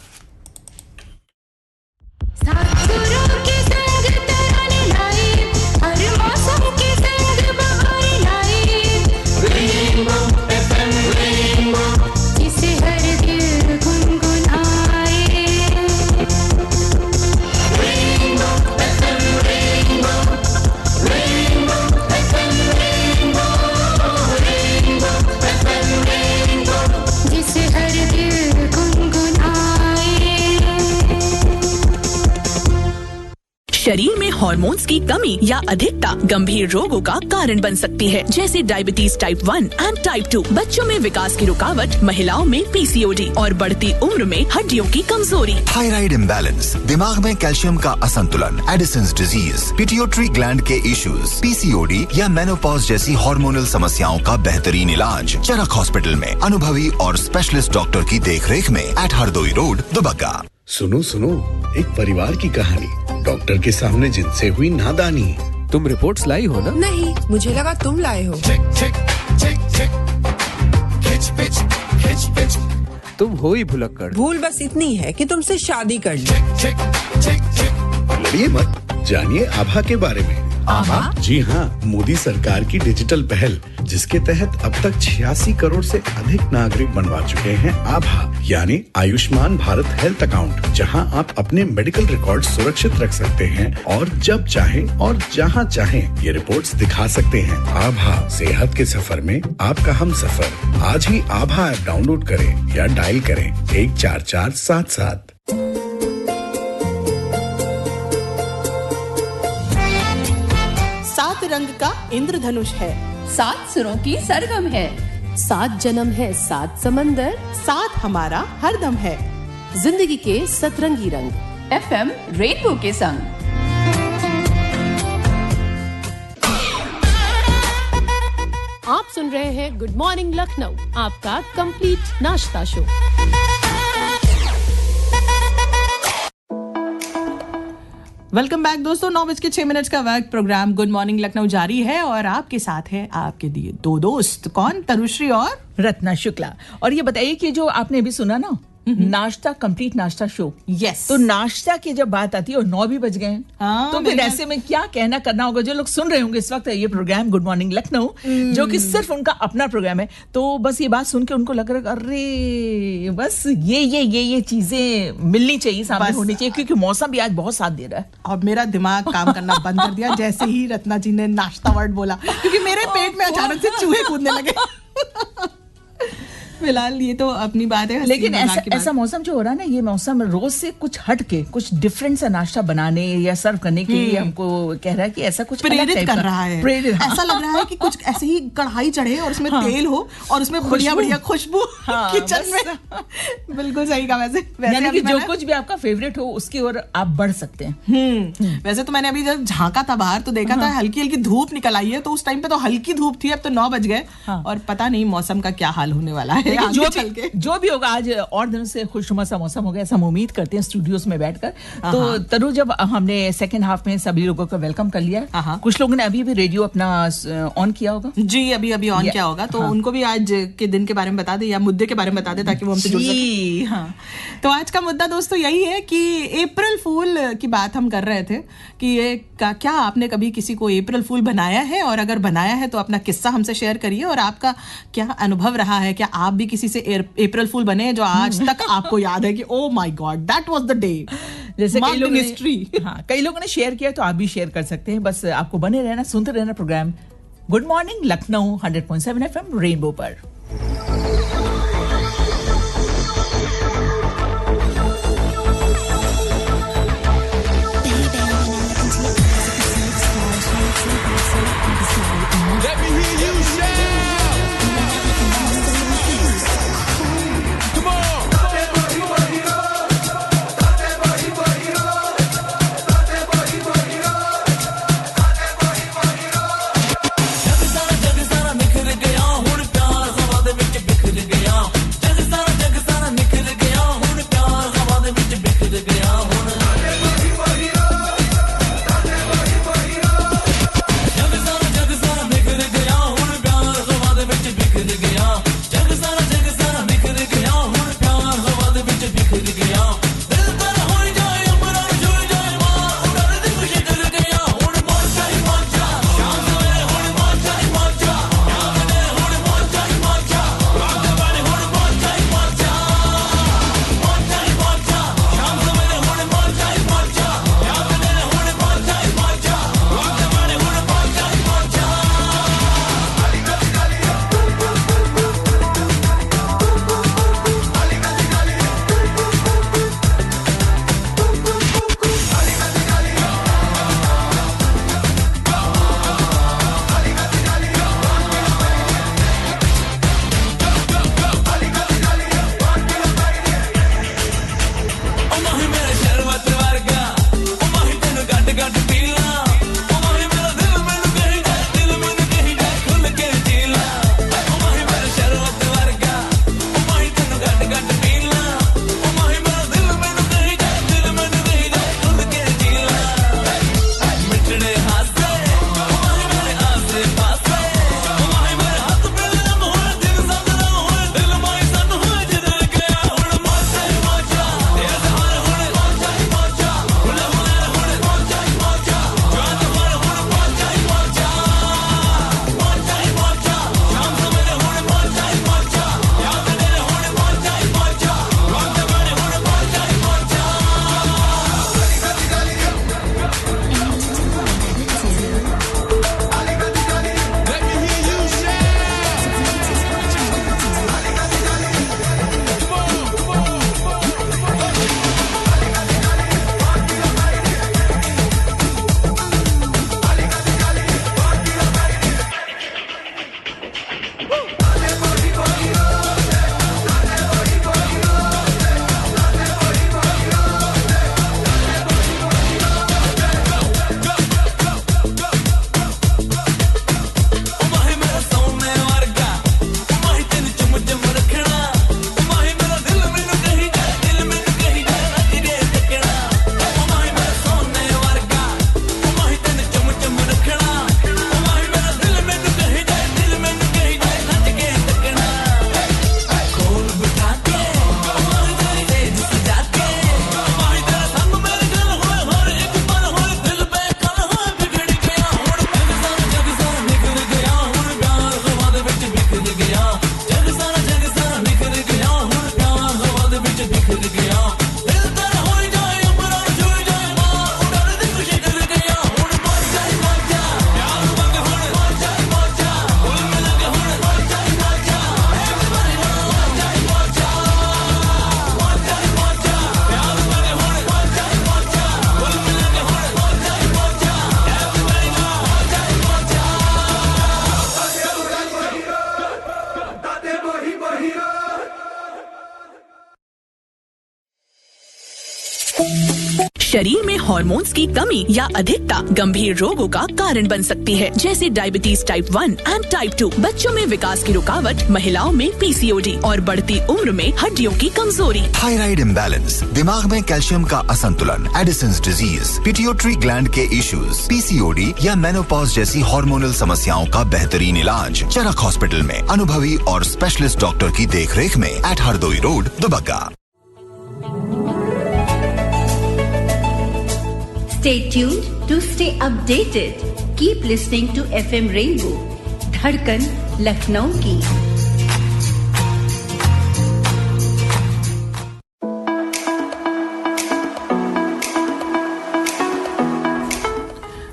शरीर में हार्मोन्स की कमी या अधिकता गंभीर रोगों का कारण बन सकती है, जैसे डायबिटीज टाइप 1 एंड टाइप 2, बच्चों में विकास की रुकावट, महिलाओं में पीसीओडी और बढ़ती उम्र में हड्डियों की कमजोरी। थायराइड इम्बैलेंस, दिमाग में कैल्शियम का असंतुलन, एडिसन्स डिजीज, पिट्यूटरी ग्लैंड के इश्यूज, पीसीओडी या मेनोपॉज जैसी हार्मोनल समस्याओं का बेहतरीन इलाज चरक हॉस्पिटल में अनुभवी और स्पेशलिस्ट डॉक्टर की देखरेख में एट हरदोई रोड, दुबग्गा। सुनो सुनो, एक परिवार की कहानी, डॉक्टर के सामने जिनसे हुई नादानी। तुम रिपोर्ट्स लाई हो ना? नहीं, मुझे लगा तुम लाए हो। तुम हो ही भुलक्कड़। भूल बस इतनी है कि तुमसे शादी कर ली। लड़िए मत, जानिए आभा के बारे में। आभा? जी हाँ, मोदी सरकार की डिजिटल पहल, जिसके तहत अब तक 86 करोड़ से अधिक नागरिक बनवा चुके हैं आभा, यानी आयुष्मान भारत हेल्थ अकाउंट, जहां आप अपने मेडिकल रिकॉर्ड सुरक्षित रख सकते हैं और जब चाहें और जहां चाहें ये रिपोर्ट्स दिखा सकते हैं। आभा, सेहत के सफर में आपका हम सफर। आज ही आभा ऐप डाउनलोड करें या डायल करें 14477। सात रंग का इंद्रधनुष है, 7 सुरों की सरगम है, 7 जन्म है, 7 समंदर, साथ हमारा हरदम है, जिंदगी के सतरंगी रंग। FM रेनबो के संग। आप सुन रहे हैं गुड मॉर्निंग लखनऊ, आपका कंप्लीट नाश्ता शो। वेलकम बैक दोस्तों, 9:06 का वक्त। प्रोग्राम गुड मॉर्निंग लखनऊ जारी है और आपके साथ है आपके दिए दो दोस्त। कौन? तरुश्री और रत्ना शुक्ला। और ये बताइए कि जो आपने अभी सुना ना, नाश्ता, कंप्लीट नाश्ता शो। यस। तो नाश्ता की जब बात आती है और 9 भी बज गए हैं, तो फिर ऐसे में क्या कहना करना होगा। जो लोग सुन रहे होंगे इस वक्त ये प्रोग्राम गुड मॉर्निंग लखनऊ, जो कि सिर्फ उनका अपना प्रोग्राम है, तो बस ये बात सुन के उनको लग रहा है अरे बस ये चीजें मिलनी चाहिए, सामने होनी चाहिए, क्योंकि मौसम भी आज बहुत साथ दे रहा है। अब मेरा दिमाग काम करना बंद कर दिया जैसे ही रत्ना जी ने नाश्ता वर्ड बोला, क्योंकि मेरे पेट में अचानक से चूहे कूदने लगे। फिलहाल ये तो अपनी बात है, लेकिन ऐसा मौसम जो हो रहा है ना, ये मौसम रोज से कुछ हट के कुछ डिफरेंट सा नाश्ता बनाने या सर्व करने के लिए हमको कह रहा है कि ऐसा कुछ प्रेरित कर रहा है। ऐसा लग रहा है कि कुछ ऐसे ही कढ़ाई चढ़े और उसमें तेल हो और उसमें बढ़िया खुशबू किचन में। बिल्कुल सही कहा। वैसे यानी कि जो कुछ भी आपका फेवरेट हो उसकी ओर आप बढ़ सकते हैं। वैसे तो मैंने अभी जब झांका था बाहर तो देखा था हल्की हल्की धूप निकल आई है, तो उस टाइम पे तो हल्की धूप थी, अब तो 9 बज गए और पता नहीं मौसम का क्या हाल होने वाला है। है लेकिन जो भी होगा, आज और दिनों से खुशनुमा सा मौसम हो गया, ऐसा हम उम्मीद करते हैं स्टूडियोज में बैठकर। तो तनु, जब हमने सेकंड हाफ में सभी लोगों को वेलकम कर लिया, कुछ लोगों ने अभी भी रेडियो अपना ऑन किया होगा। जी, अभी अभी ऑन किया होगा, तो उनको भी आज के दिन के बारे में बता दे या मुद्दे के बारे में बता दे ताकि वो हमसे जुड़ सके। हाँ, तो आज का मुद्दा दोस्तों यही है कि अप्रैल फूल की बात हम कर रहे थे कि ये क्या आपने कभी किसी को अप्रैल फूल बनाया है, और अगर बनाया है तो अपना किस्सा हमसे शेयर करिए, और आपका क्या अनुभव रहा है, क्या आप भी किसी से अप्रैल फूल बने जो आज तक आपको याद है कि oh my God that was the day, जैसे कई लोगों ने शेयर किया, तो आप भी शेयर कर सकते हैं। बस आपको बने रहना, सुनते रहना programme good morning Lucknow 100.7 FM rainbow पर। Let me hear you shout. Come on. शरीर में हॉर्मोन्स की कमी या अधिकता गंभीर रोगों का कारण बन सकती है, जैसे डायबिटीज टाइप 1 एंड टाइप 2, बच्चों में विकास की रुकावट, महिलाओं में पीसीओडी और बढ़ती उम्र में हड्डियों की कमजोरी। थायराइड इम्बैलेंस, दिमाग में कैल्शियम का असंतुलन, एडिसन्स डिजीज, पिट्यूटरी ग्लैंड के इश्यूज, पीसीओडी या मेनोपॉज जैसी हार्मोनल समस्याओं का बेहतरीन इलाज चरक हॉस्पिटल में अनुभवी और स्पेशलिस्ट डॉक्टर की देखरेख में at Hardoi road, Dubagga. Stay tuned to stay updated. Keep listening to FM Rainbow, धड़कन लखनऊ की।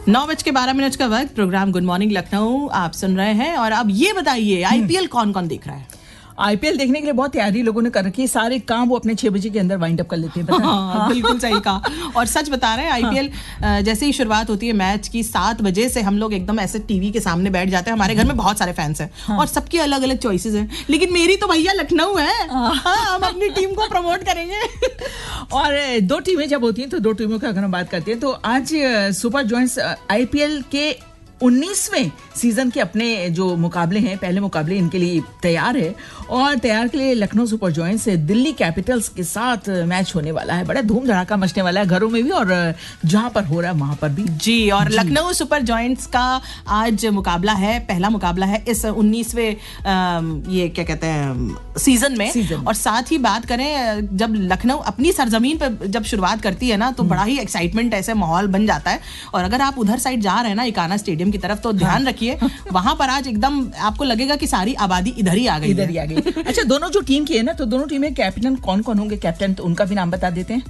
9:12 का वक्त। प्रोग्राम गुड मॉर्निंग लखनऊ आप सुन रहे हैं और अब ये बताइए आईपीएल कौन कौन देख रहा है? आईपीएल देखने के लिए बहुत तैयारी लोगों ने कर रखी है, सारे काम वो अपने 6 बजे के अंदर वाइंड अप कर लेते हैं। हाँ, बिल्कुल सही कहा। और सच बता रहे हैं आईपीएल जैसे ही शुरुआत होती है मैच की 7 बजे से हम लोग एकदम ऐसे टीवी के सामने बैठ जाते हैं। हमारे घर में बहुत सारे फैंस हैं और सबकी अलग अलग चॉइसेस हैं, लेकिन मेरी तो भैया लखनऊ है। हम अपनी टीम को प्रमोट करेंगे। और 2 टीमें जब होती हैं तो 2 टीमों की अगर हम बात करते हैं तो आज सुपर जॉयंट्स आईपीएल के 19वें सीजन के अपने जो मुकाबले हैं, पहले मुकाबले इनके लिए तैयार है और तैयार के लिए लखनऊ सुपर जॉयंट्स से दिल्ली कैपिटल्स के साथ मैच होने वाला है। बड़ा धूम धड़ाका मचने वाला है, घरों में भी और जहां पर हो रहा है वहां पर भी। जी, और लखनऊ सुपर जॉयंट्स का आज मुकाबला है, पहला मुकाबला है इस 19वें ये क्या कहते हैं सीजन में। और साथ ही बात करें जब लखनऊ अपनी सरजमीन पर जब शुरुआत करती है ना तो बड़ा ही एक्साइटमेंट ऐसे माहौल बन जाता है। और अगर आप उधर साइड जा रहे हैं ना इकाना स्टेडियम की तरफ तो ध्यान रखिए वहां पर आज एकदम आपको लगेगा कि सारी आबादी इधर ही आ गई। अच्छा, दोनों जो टीम की है ना तो दोनों टीमें कैप्टन कौन कौन होंगे, कैप्टन तो उनका भी नाम बता देते हैं।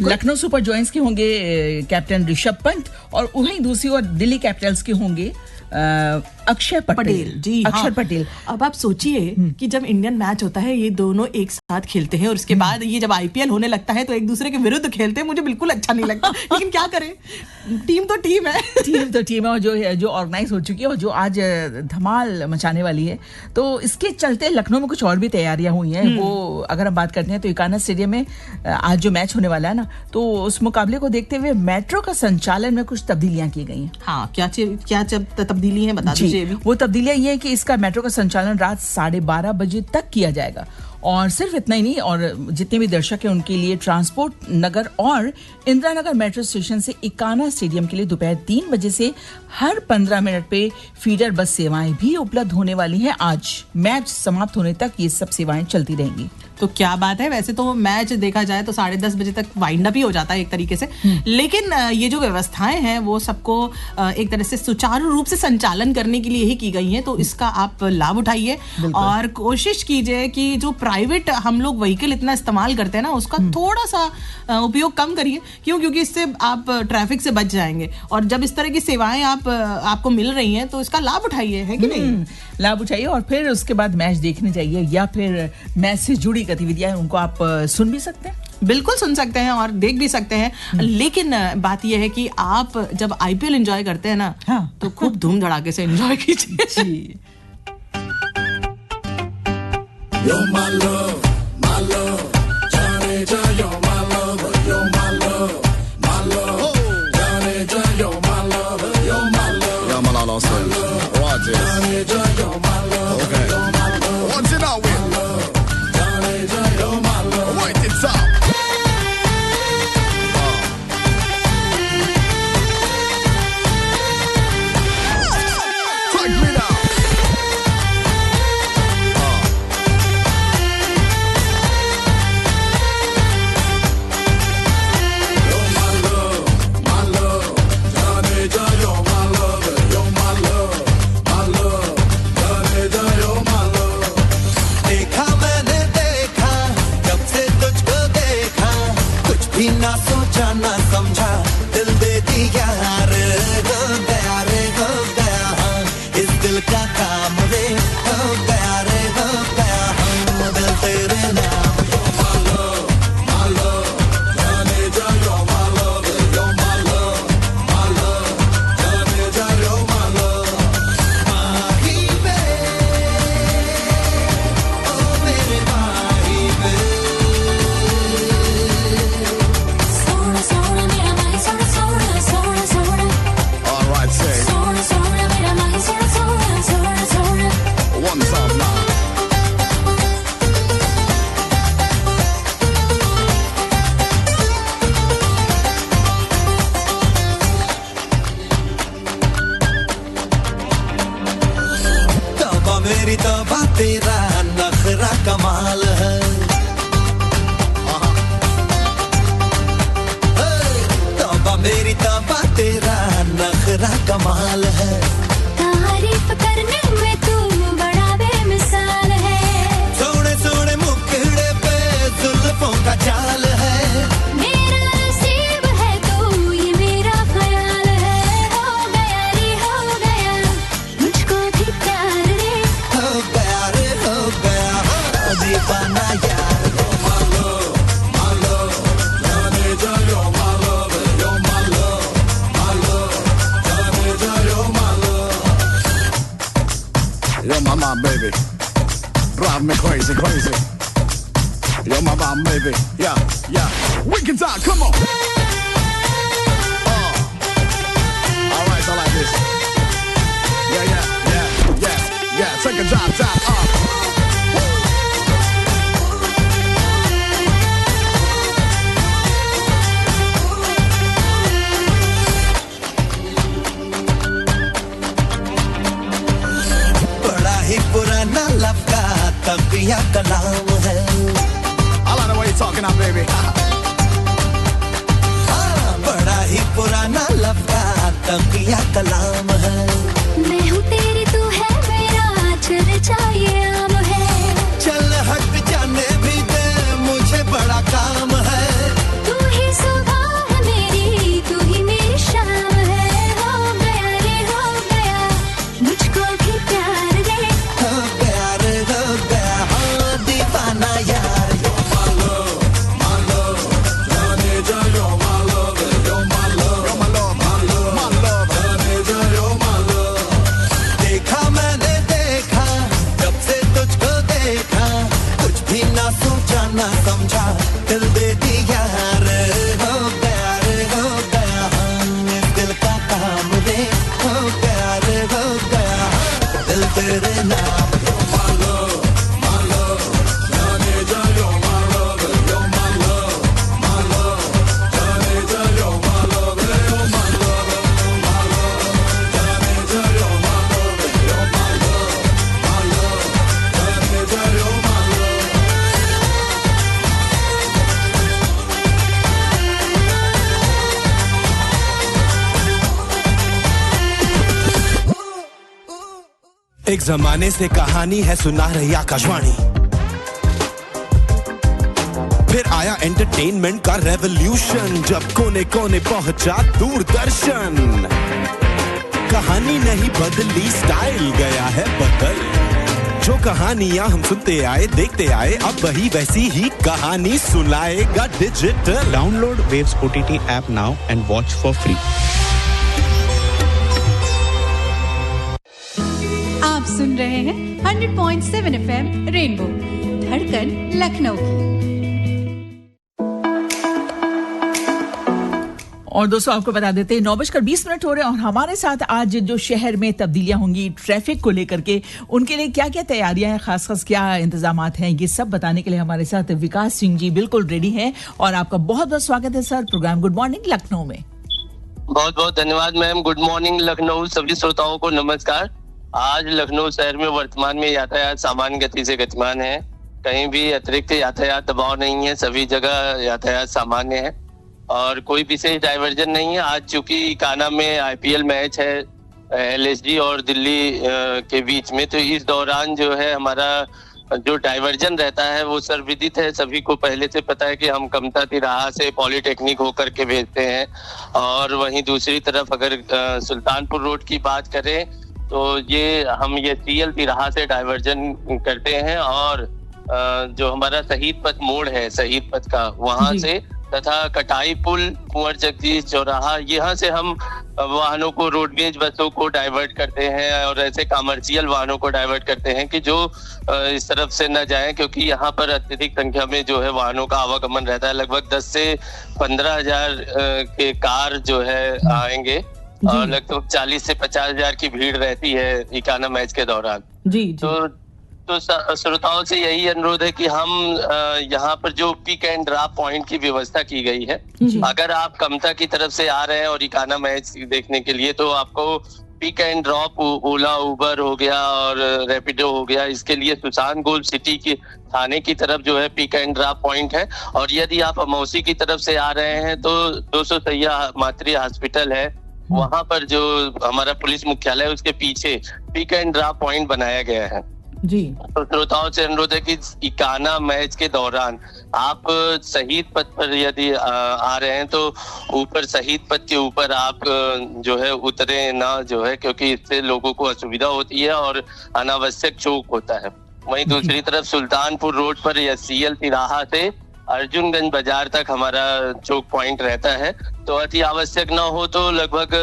लखनऊ सुपर जॉयंट्स के होंगे कैप्टन ऋषभ पंत और वहीं दूसरी ओर दिल्ली कैपिटल्स के होंगे अक्षर पटेल। जी, अक्षर पटेल। अब आप सोचिए कि जब इंडियन मैच होता है ये दोनों एक साथ खेलते हैं और उसके बाद ये जब आईपीएल होने लगता है तो एक दूसरे के विरुद्ध खेलते हैं। मुझे बिल्कुल अच्छा नहीं लगता, लेकिन क्या करें, टीम तो टीम है। टीम तो टीम है और जो ऑर्गेनाइज हो चुकी है और जो आज धमाल मचाने वाली है। तो इसके चलते लखनऊ में कुछ और भी तैयारियां हुई हैं। वो अगर हम बात करते हैं तो इकाना स्टेडियम में आज जो मैच होने वाला है ना तो उस मुकाबले को देखते हुए मेट्रो का संचालन में कुछ तब्दीलियां की गई हैं। हाँ, क्या तब्दीली है बता दीजिए। वो तब्दीलियां ये है कि इसका मेट्रो का संचालन रात 12:30 बजे तक किया जाएगा और सिर्फ इतना ही नहीं, और जितने भी दर्शक हैं उनके लिए ट्रांसपोर्ट नगर और इंदिरा नगर मेट्रो स्टेशन से इकाना स्टेडियम के लिए दोपहर 3 बजे से हर 15 मिनट पे फीडर बस सेवाएं भी उपलब्ध होने वाली हैं। आज मैच समाप्त होने तक ये सब सेवाएं चलती रहेंगी। तो क्या बात है, वैसे तो मैच देखा जाए तो 10:30 बजे तक वाइंड अप ही हो जाता है एक तरीके से, लेकिन ये जो व्यवस्थाएं हैं वो सबको एक तरह से सुचारू रूप से संचालन करने के लिए ही की गई हैं। तो इसका आप लाभ उठाइए और कोशिश कीजिए कि जो प्राइवेट हम लोग व्हीकल इतना इस्तेमाल करते हैं ना उसका थोड़ा सा उपयोग कम करिए। क्योंकि इससे आप ट्रैफिक से बच जाएंगे और जब इस तरह की सेवाएं आपको मिल रही हैं तो इसका लाभ उठाइए, है कि नहीं? लाभ उठाइए और फिर उसके बाद मैच देखने जाइए या फिर मैच से जुड़ी गतिविधियां उनको आप सुन भी सकते हैं। बिल्कुल सुन सकते हैं और देख भी सकते हैं, लेकिन बात यह है कि आप जब आईपीएल एंजॉय करते हैं ना तो खूब धूम धड़ाके से एंजॉय कीजिए। You're my love, my love. Johnny, you're my love, you're my love, my love. Johnny, you're my love, you're my love. Yeah, my love on stage. Watch this. Johnny, you're my love, okay. You're my love. What's it out with? Johnny, you're my love. Wait, it's up. Take me now. ना सोचा ना समझा दिल दे दिया रे हो गया रे हो गया हाँ इस दिल का काम रे हो गया रे हो गया हाँ दिल तेरे नाम सोना सोना मेरा कमाल है तौबा मेरी तौबा तेरा नखरा कमाल है तारीफ करने में तू बड़ा बेमिसाल है सोने सोने मुखड़े पे जुल्फों का जाल है मेरा नसीब है तू ये मेरा ख्याल है हो गया रे हो गया मुझको भी प्यार रे हो गया रे हो गया दीवाना यार You're my mom, baby. Drive me crazy, crazy. You're my mom, baby. Yeah, yeah. We can talk, come on. All right, I like this. Yeah, yeah, yeah, yeah, yeah. Take a drop. बड़ा ही पुराना लफ्का तकिया कलाम है I like the way you're talking now, baby. बड़ा ही पुराना लफ्का तकिया कलाम है मैं हूँ तेरी तू है मेरा चर्चा ये आम है चल हट जाने भी दे मुझे बड़ा काम है तू ही सुबह है मेरी तू ही मेरी शाम है हो गया रे हो गया मुझको भी प्यार रे हो गया रे हो गया हाँ दीवाना यार देखा मैंने देखा जब से तुझको देखा कुछ भी ना सोचा ना समझा दिल दे दिया रे हो गया हाँ, इस दिल का काम रे हो गया रे हो गया दिल तेरे नाम एक जमाने से कहानी है सुना रही आकाशवाणी फिर आया एंटरटेनमेंट का रेवोल्यूशन जब कोने कोने पहुंचा दूरदर्शन कहानी नहीं बदली स्टाइल गया है बदल जो कहानियां हम सुनते आए देखते आए अब वही वैसी ही कहानी सुनाएगा digital download waves OTT app now and watch for free आप सुन रहे हैं 100.7 FM रेनबो धड़कन लखनऊ की और दोस्तों आपको बता देते हैं 9:20 हो रहे हैं और हमारे साथ आज जो शहर में तब्दीलियां होंगी ट्रैफिक को लेकर के उनके लिए क्या क्या तैयारियां हैं खास क्या इंतजामात हैं ये सब बताने के लिए हमारे साथ विकास सिंह जी बिल्कुल रेडी हैं और आपका बहुत बहुत स्वागत है sir programme good morning Lucknow में। बहुत बहुत धन्यवाद मैम। गुड मॉर्निंग लखनऊ सभी श्रोताओं को नमस्कार। आज लखनऊ शहर में वर्तमान में यातायात सामान्य गति से गतिमान है, कहीं भी अतिरिक्त यातायात दबाव नहीं है, सभी जगह यातायात सामान्य है और कोई विशेष डाइवर्जन नहीं है। आज चूंकि काना में IPL मैच है LSG और दिल्ली के बीच में, तो इस दौरान जो है हमारा जो डाइवर्जन रहता है वो सर्वविदित है, सभी को पहले से पता है कि हम कमता तिराहा से पॉलिटेक्निक होकर के भेजते हैं और वहीं दूसरी तरफ अगर सुल्तानपुर रोड की बात करें तो ये CL तिराहा से डाइवर्जन करते हैं और जो हमारा शहीद पथ मोड़ है शहीद पथ का वहां से तथा कटाई पुल कुंवर जगदीश चौराहा यहाँ से हम वाहनों को रोडवेज बसों को डाइवर्ट करते हैं और ऐसे कमर्शियल वाहनों को डाइवर्ट करते हैं कि जो इस तरफ से न जाएं, क्योंकि यहाँ पर अत्यधिक संख्या में जो है वाहनों का आवागमन रहता है। लगभग 10 से 15 हजार के कार जो है आएंगे और लगभग 40 से 50 हजार की भीड़ रहती है इकाना मैच के दौरान। जी। तो श्रोताओं से यही अनुरोध है कि हम यहाँ पर जो पिक एंड ड्रॉप पॉइंट की व्यवस्था की गई है, अगर आप कमता की तरफ से आ रहे हैं और इकाना मैच देखने के लिए तो आपको पिक एंड ड्रॉप ओला उबर हो गया और रैपिडो हो गया, इसके लिए सुशांत गोल्ड सिटी की थाने की तरफ जो है पिक एंड ड्रॉप पॉइंट है। और यदि आप अमौसी की तरफ से आ रहे हैं तो 200 सैया मातृ हॉस्पिटल है, वहां पर जो हमारा पुलिस मुख्यालय है उसके पीछे पिक एंड ड्रॉप पॉइंट बनाया गया है जी। तो श्रोताओं से अनुरोध है कि इकाना मैच के दौरान आप शहीद पथ पर यदि आ रहे हैं तो ऊपर शहीद पथ के ऊपर आप जो है उतरे ना जो है, क्योंकि इससे लोगों को असुविधा होती है और अनावश्यक चौक होता है। वहीं दूसरी तरफ सुल्तानपुर रोड पर SCL तिराहा से अर्जुनगंज बाजार तक हमारा चौक पॉइंट रहता है। तो अति आवश्यक न हो तो लगभग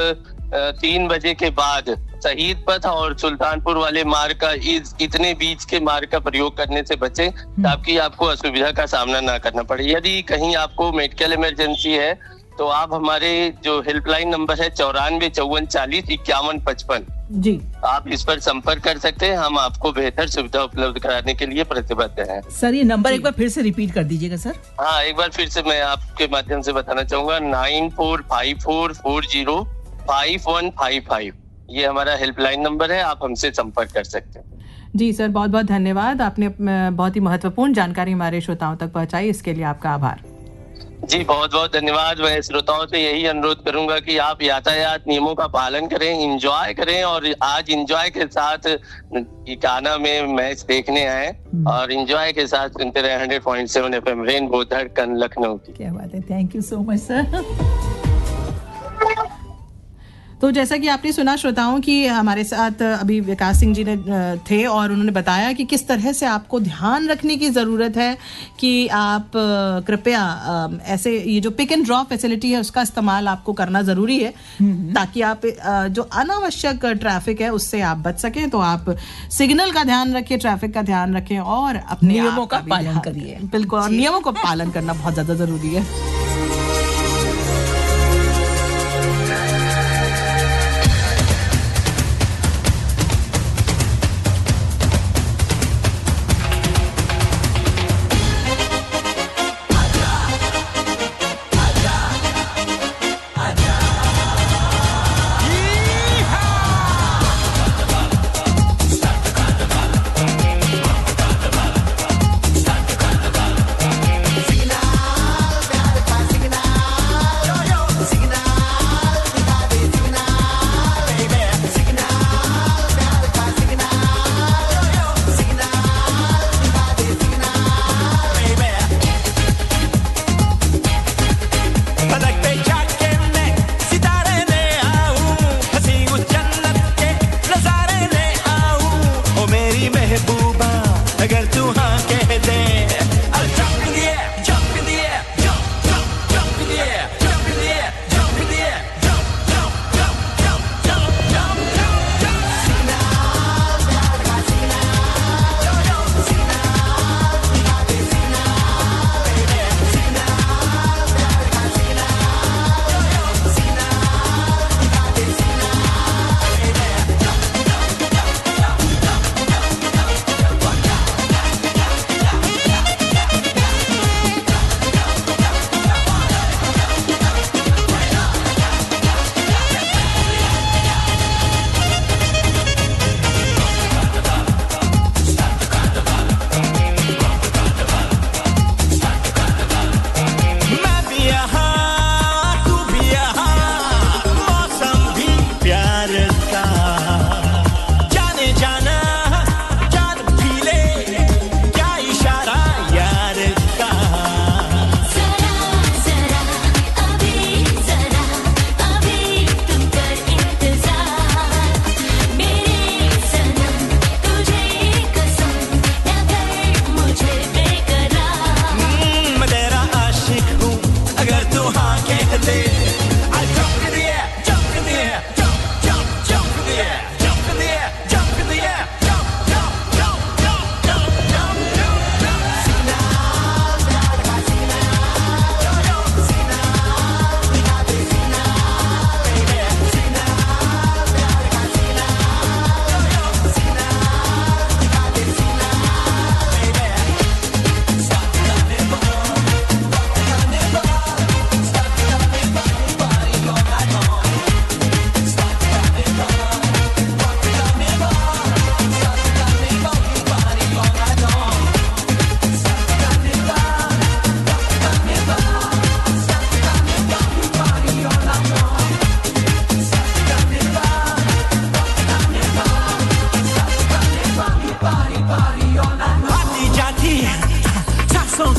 3 बजे के बाद शहीद पथ और सुल्तानपुर वाले मार्ग का इतने बीच के मार्ग का प्रयोग करने से बचे ताकि आपको असुविधा का सामना ना करना पड़े। यदि कहीं आपको मेडिकल इमरजेंसी है तो आप हमारे जो हेल्पलाइन नंबर है 94 54 40 51 55 जी, आप इस पर संपर्क कर सकते हैं। हम आपको बेहतर सुविधा उपलब्ध कराने के लिए प्रतिबद्ध हैं। सर ये नंबर एक बार फिर से रिपीट कर दीजिएगा सर। हाँ, एक बार फिर से मैं आपके माध्यम से बताना चाहूंगा 9454405155, ये हमारा हेल्पलाइन नंबर है, आप हमसे संपर्क कर सकते हैं। जी सर, बहुत बहुत धन्यवाद, आपने बहुत ही महत्वपूर्ण जानकारी हमारे श्रोताओं तक पहुंचाई, इसके लिए आपका आभार। जी बहुत बहुत धन्यवाद। मैं श्रोताओं से यही अनुरोध करूंगा कि आप यातायात नियमों का पालन करें, एंजॉय करें और आज एंजॉय के साथ इकाना में मैच देखने आए और एंजॉय के साथ सुनते रहे 100.7 FM रेनबो धड़कन लखनऊ की। क्या बात है, thank you so much sir. तो जैसा कि आपने सुना श्रोताओं कि हमारे साथ अभी विकास सिंह जी ने थे और उन्होंने बताया कि किस तरह से आपको ध्यान रखने की ज़रूरत है कि आप कृपया ऐसे ये जो पिक एंड ड्रॉप फैसिलिटी है उसका इस्तेमाल आपको करना ज़रूरी है ताकि आप जो अनावश्यक ट्रैफिक है उससे आप बच सकें। तो आप सिग्नल का ध्यान रखें, ट्रैफिक का ध्यान रखें और अपने नियमों का पालन करिए। बिल्कुल, और नियमों का पालन करना बहुत ज़्यादा ज़रूरी है।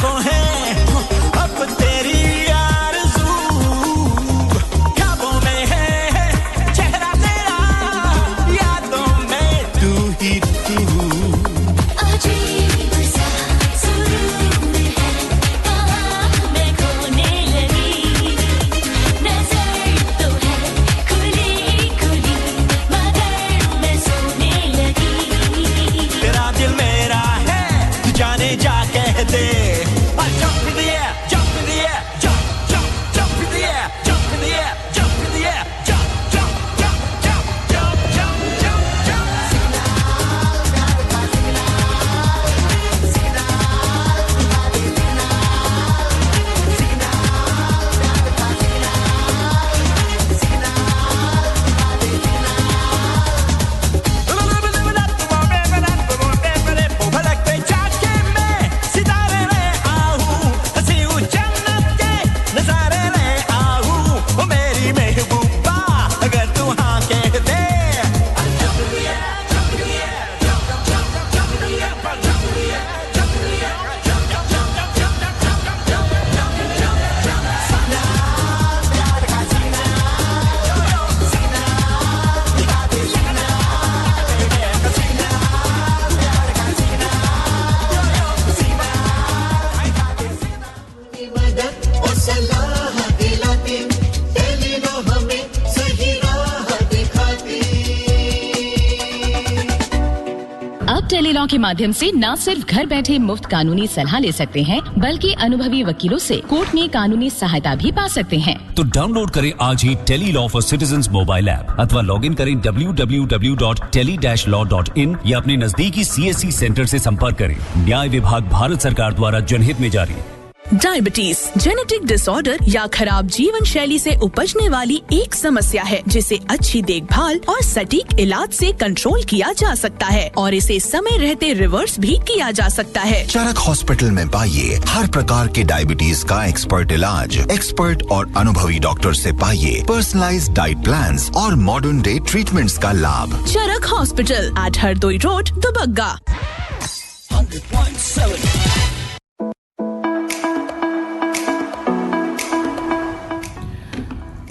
सांसों है अब तेरी आरज़ू ख्वाबों में है चेहरा तेरा यादों में तू ही तू अजीब सा सुरूर है कहाँ मैं खोने लगी नजर तो है खुली खुली मगर मैं सोने लगी तेरा दिल मेरा है तू जाने जा कह दे jump in the air jump in the air jump jump jump in the air jump in the air jump in the air jump jump jump jump jump jump jump jump भलक पे जाके मैं सितारे ले आऊं हंसी जन्नत के नजारे ले आऊं ओ मेरी महबूबा अगर तू हाँ कह दे और सलाह दिलाती टेलीनो हमें सही राह दिखाती अब टेलीलॉ के माध्यम से न सिर्फ घर बैठे मुफ्त कानूनी सलाह ले सकते हैं बल्कि अनुभवी वकीलों से कोर्ट में कानूनी सहायता भी पा सकते हैं। तो डाउनलोड करें आज ही Tele Law for citizens mobile app अथवा लॉग इन करें www.tele-law.in या अपने नजदीकी CSC सेंटर से संपर्क करें। न्याय विभाग भारत सरकार द्वारा जनहित में जारी। डायबिटीज जेनेटिक डिसऑर्डर या खराब जीवन शैली से उपजने वाली एक समस्या है जिसे अच्छी देखभाल और सटीक इलाज से कंट्रोल किया जा सकता है और इसे समय रहते रिवर्स भी किया जा सकता है। चरक हॉस्पिटल में पाइए हर प्रकार के डायबिटीज का एक्सपर्ट इलाज, एक्सपर्ट और अनुभवी डॉक्टर से पाइए पर्सनलाइज्ड डाइट प्लान्स और मॉडर्न डे ट्रीटमेंट्स का लाभ। Charak hospital at Hardoi road Dubagga.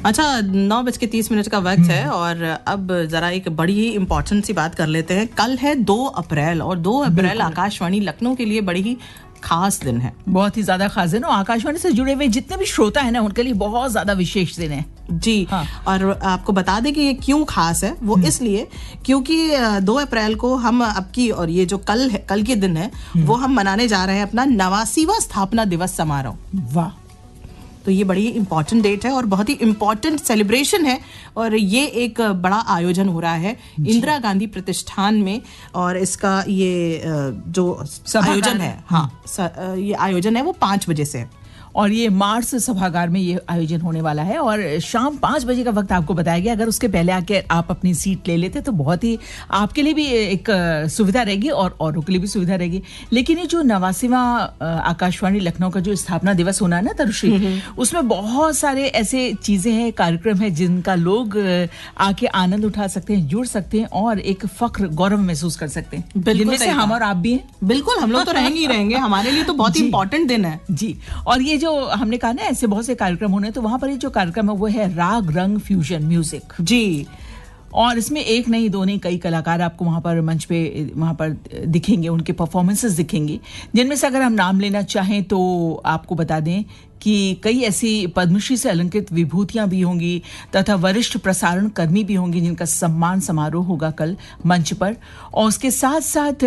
अच्छा 9:30 का वक्त है और अब जरा एक बड़ी ही इम्पोर्टेंट सी बात कर लेते हैं। कल है 2 अप्रैल और 2 अप्रैल आकाशवाणी लखनऊ के लिए बड़ी ही खास दिन है, बहुत ही ज्यादा खास दिन। और आकाशवाणी से जुड़े हुए जितने भी श्रोता है ना उनके लिए बहुत ज्यादा विशेष दिन है जी। हाँ। और आपको बता दें कि ये क्यों खास है, वो इसलिए क्योंकि 2 अप्रैल को हम अब की और ये जो कल है, कल के दिन है वो हम मनाने जा रहे हैं अपना 89वां स्थापना दिवस समारोह। वाह, तो ये बड़ी इंपॉर्टेंट डेट है और बहुत ही इंपॉर्टेंट सेलिब्रेशन है और ये एक बड़ा आयोजन हो रहा है इंदिरा गांधी प्रतिष्ठान में। और इसका ये जो आयोजन है, हाँ ये आयोजन है वो 5 बजे से है और ये मार्स सभागार में ये आयोजन होने वाला है और शाम 5 बजे का वक्त आपको बताया गया। अगर उसके पहले आके आप अपनी सीट ले लेते तो बहुत ही आपके लिए भी एक सुविधा रहेगी और औरों के लिए भी सुविधा रहेगी। लेकिन ये जो 89वां आकाशवाणी लखनऊ का जो स्थापना दिवस होना है ना तरुश्री, उसमें बहुत सारे ऐसे चीजें हैं, कार्यक्रम है जिनका लोग आके आनंद उठा सकते हैं, जुड़ सकते हैं और एक फख्र गौरव महसूस कर सकते हैं, जिनमें से हम और आप भी हैं। बिल्कुल, हम लोग तो रहेंगे ही रहेंगे, हमारे लिए तो बहुत ही इंपॉर्टेंट दिन है जी। और ये जो हमने कहा ना ऐसे बहुत से कार्यक्रम होने, तो वहां पर ये जो कार्यक्रम है वो है राग रंग फ्यूजन म्यूजिक जी। और इसमें एक नहीं दो नहीं कई कलाकार आपको वहां पर मंच पे वहां पर दिखेंगे, उनके परफॉर्मेंसेस दिखेंगी, जिनमें से अगर हम नाम लेना चाहें तो आपको बता दें कि कई ऐसी पद्मश्री से अलंकृत विभूतियां भी होंगी तथा वरिष्ठ प्रसारण कर्मी भी होंगे जिनका सम्मान समारोह होगा कल मंच पर। और उसके साथ साथ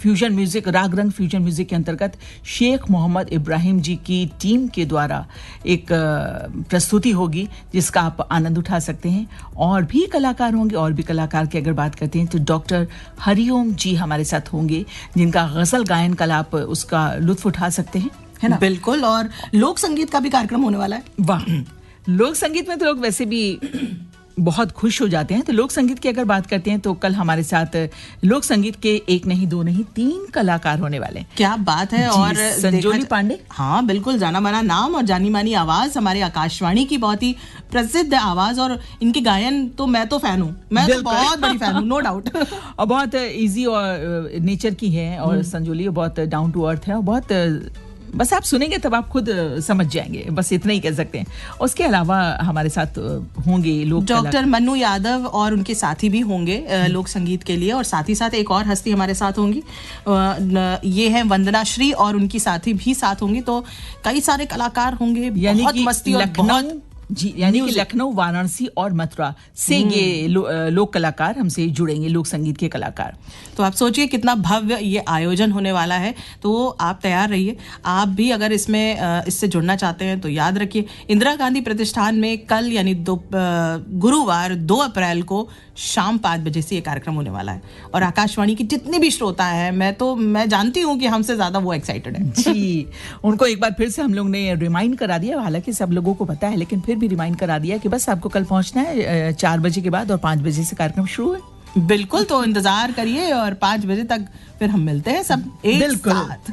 फ्यूजन म्यूजिक, राग रंग फ्यूजन म्यूजिक के अंतर्गत शेख मोहम्मद इब्राहिम जी की टीम के द्वारा एक प्रस्तुति होगी जिसका आप आनंद उठा सकते हैं। और भी कलाकार होंगे, और भी कलाकार की अगर बात करते हैं तो डॉक्टर हरिओम जी हमारे साथ होंगे जिनका गजल गायन कल आप उसका लुत्फ उठा सकते हैं, है ना? बिल्कुल। और लोक संगीत का भी कार्यक्रम होने वाला है। वाह, लोक संगीत में तो लोग वैसे भी बहुत खुश हो जाते हैं। तो लोक संगीत की अगर बात करते हैं तो कल हमारे साथ लोक संगीत के एक नहीं दो नहीं 3 कलाकार होने वाले हैं। क्या बात है। और संजोली पांडे, हाँ बिल्कुल, जाना माना नाम और जानी मानी आवाज, हमारे आकाशवाणी की बहुत ही प्रसिद्ध आवाज, और इनके गायन तो मैं तो फैन हूँ, मैं तो बहुत बड़ी फैन हूँ, नो डाउट। और बहुत इजी और नेचर की है और संजोली बहुत डाउन टू अर्थ है और बहुत बस आप सुनेंगे तब आप खुद समझ जाएंगे, बस इतना ही कह सकते हैं। उसके अलावा हमारे साथ होंगे लोग डॉक्टर मन्नू यादव और उनके साथी भी होंगे लोक संगीत के लिए, और साथ ही साथ एक और हस्ती हमारे साथ होंगी, ये है वंदना श्री, और उनकी साथी भी साथ होंगी। तो कई सारे कलाकार होंगे, बहुत मस्ती और बहुत जी, यानी कि लखनऊ, वाराणसी और मथुरा से ये लोक कलाकार हमसे जुड़ेंगे, लोक संगीत के कलाकार। तो आप सोचिए कितना भव्य ये आयोजन होने वाला है। तो आप तैयार रहिए। आप भी अगर इससे जुड़ना चाहते हैं तो याद रखिए, इंदिरा गांधी प्रतिष्ठान में कल यानी गुरुवार 2 अप्रैल को शाम 5 बजे से ये कार्यक्रम होने वाला है। और आकाशवाणी की जितने भी श्रोता हैं, मैं जानती हूँ कि हमसे ज्यादा वो एक्साइटेड है जी। उनको एक बार फिर से हम लोग ने रिमाइंड करा दिया, हालांकि सब लोगों को पता है, लेकिन फिर भी रिमाइंड करा दिया कि बस आपको कल पहुंचना है 4 बजे के बाद, और 5 बजे से कार्यक्रम शुरू है। बिल्कुल, तो इंतजार करिए और 5 बजे तक फिर हम मिलते हैं सब एक साथ।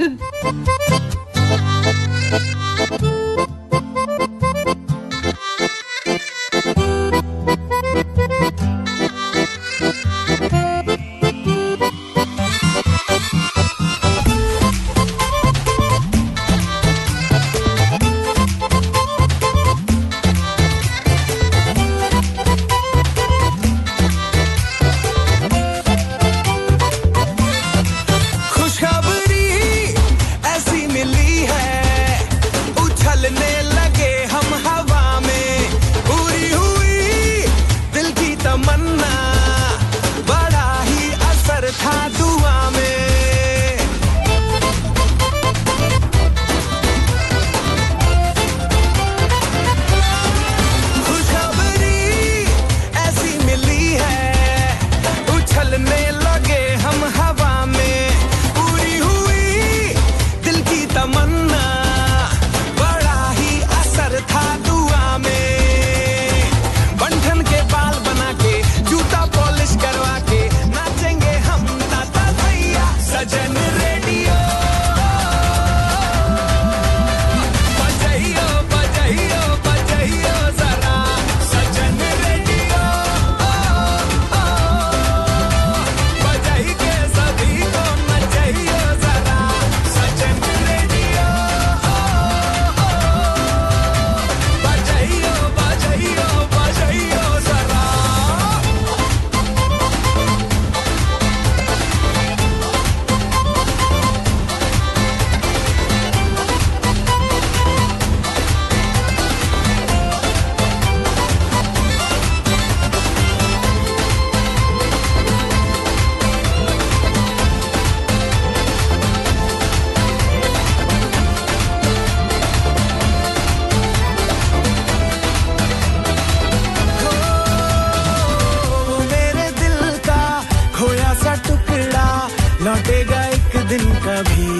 लौटेगा एक दिन कभी,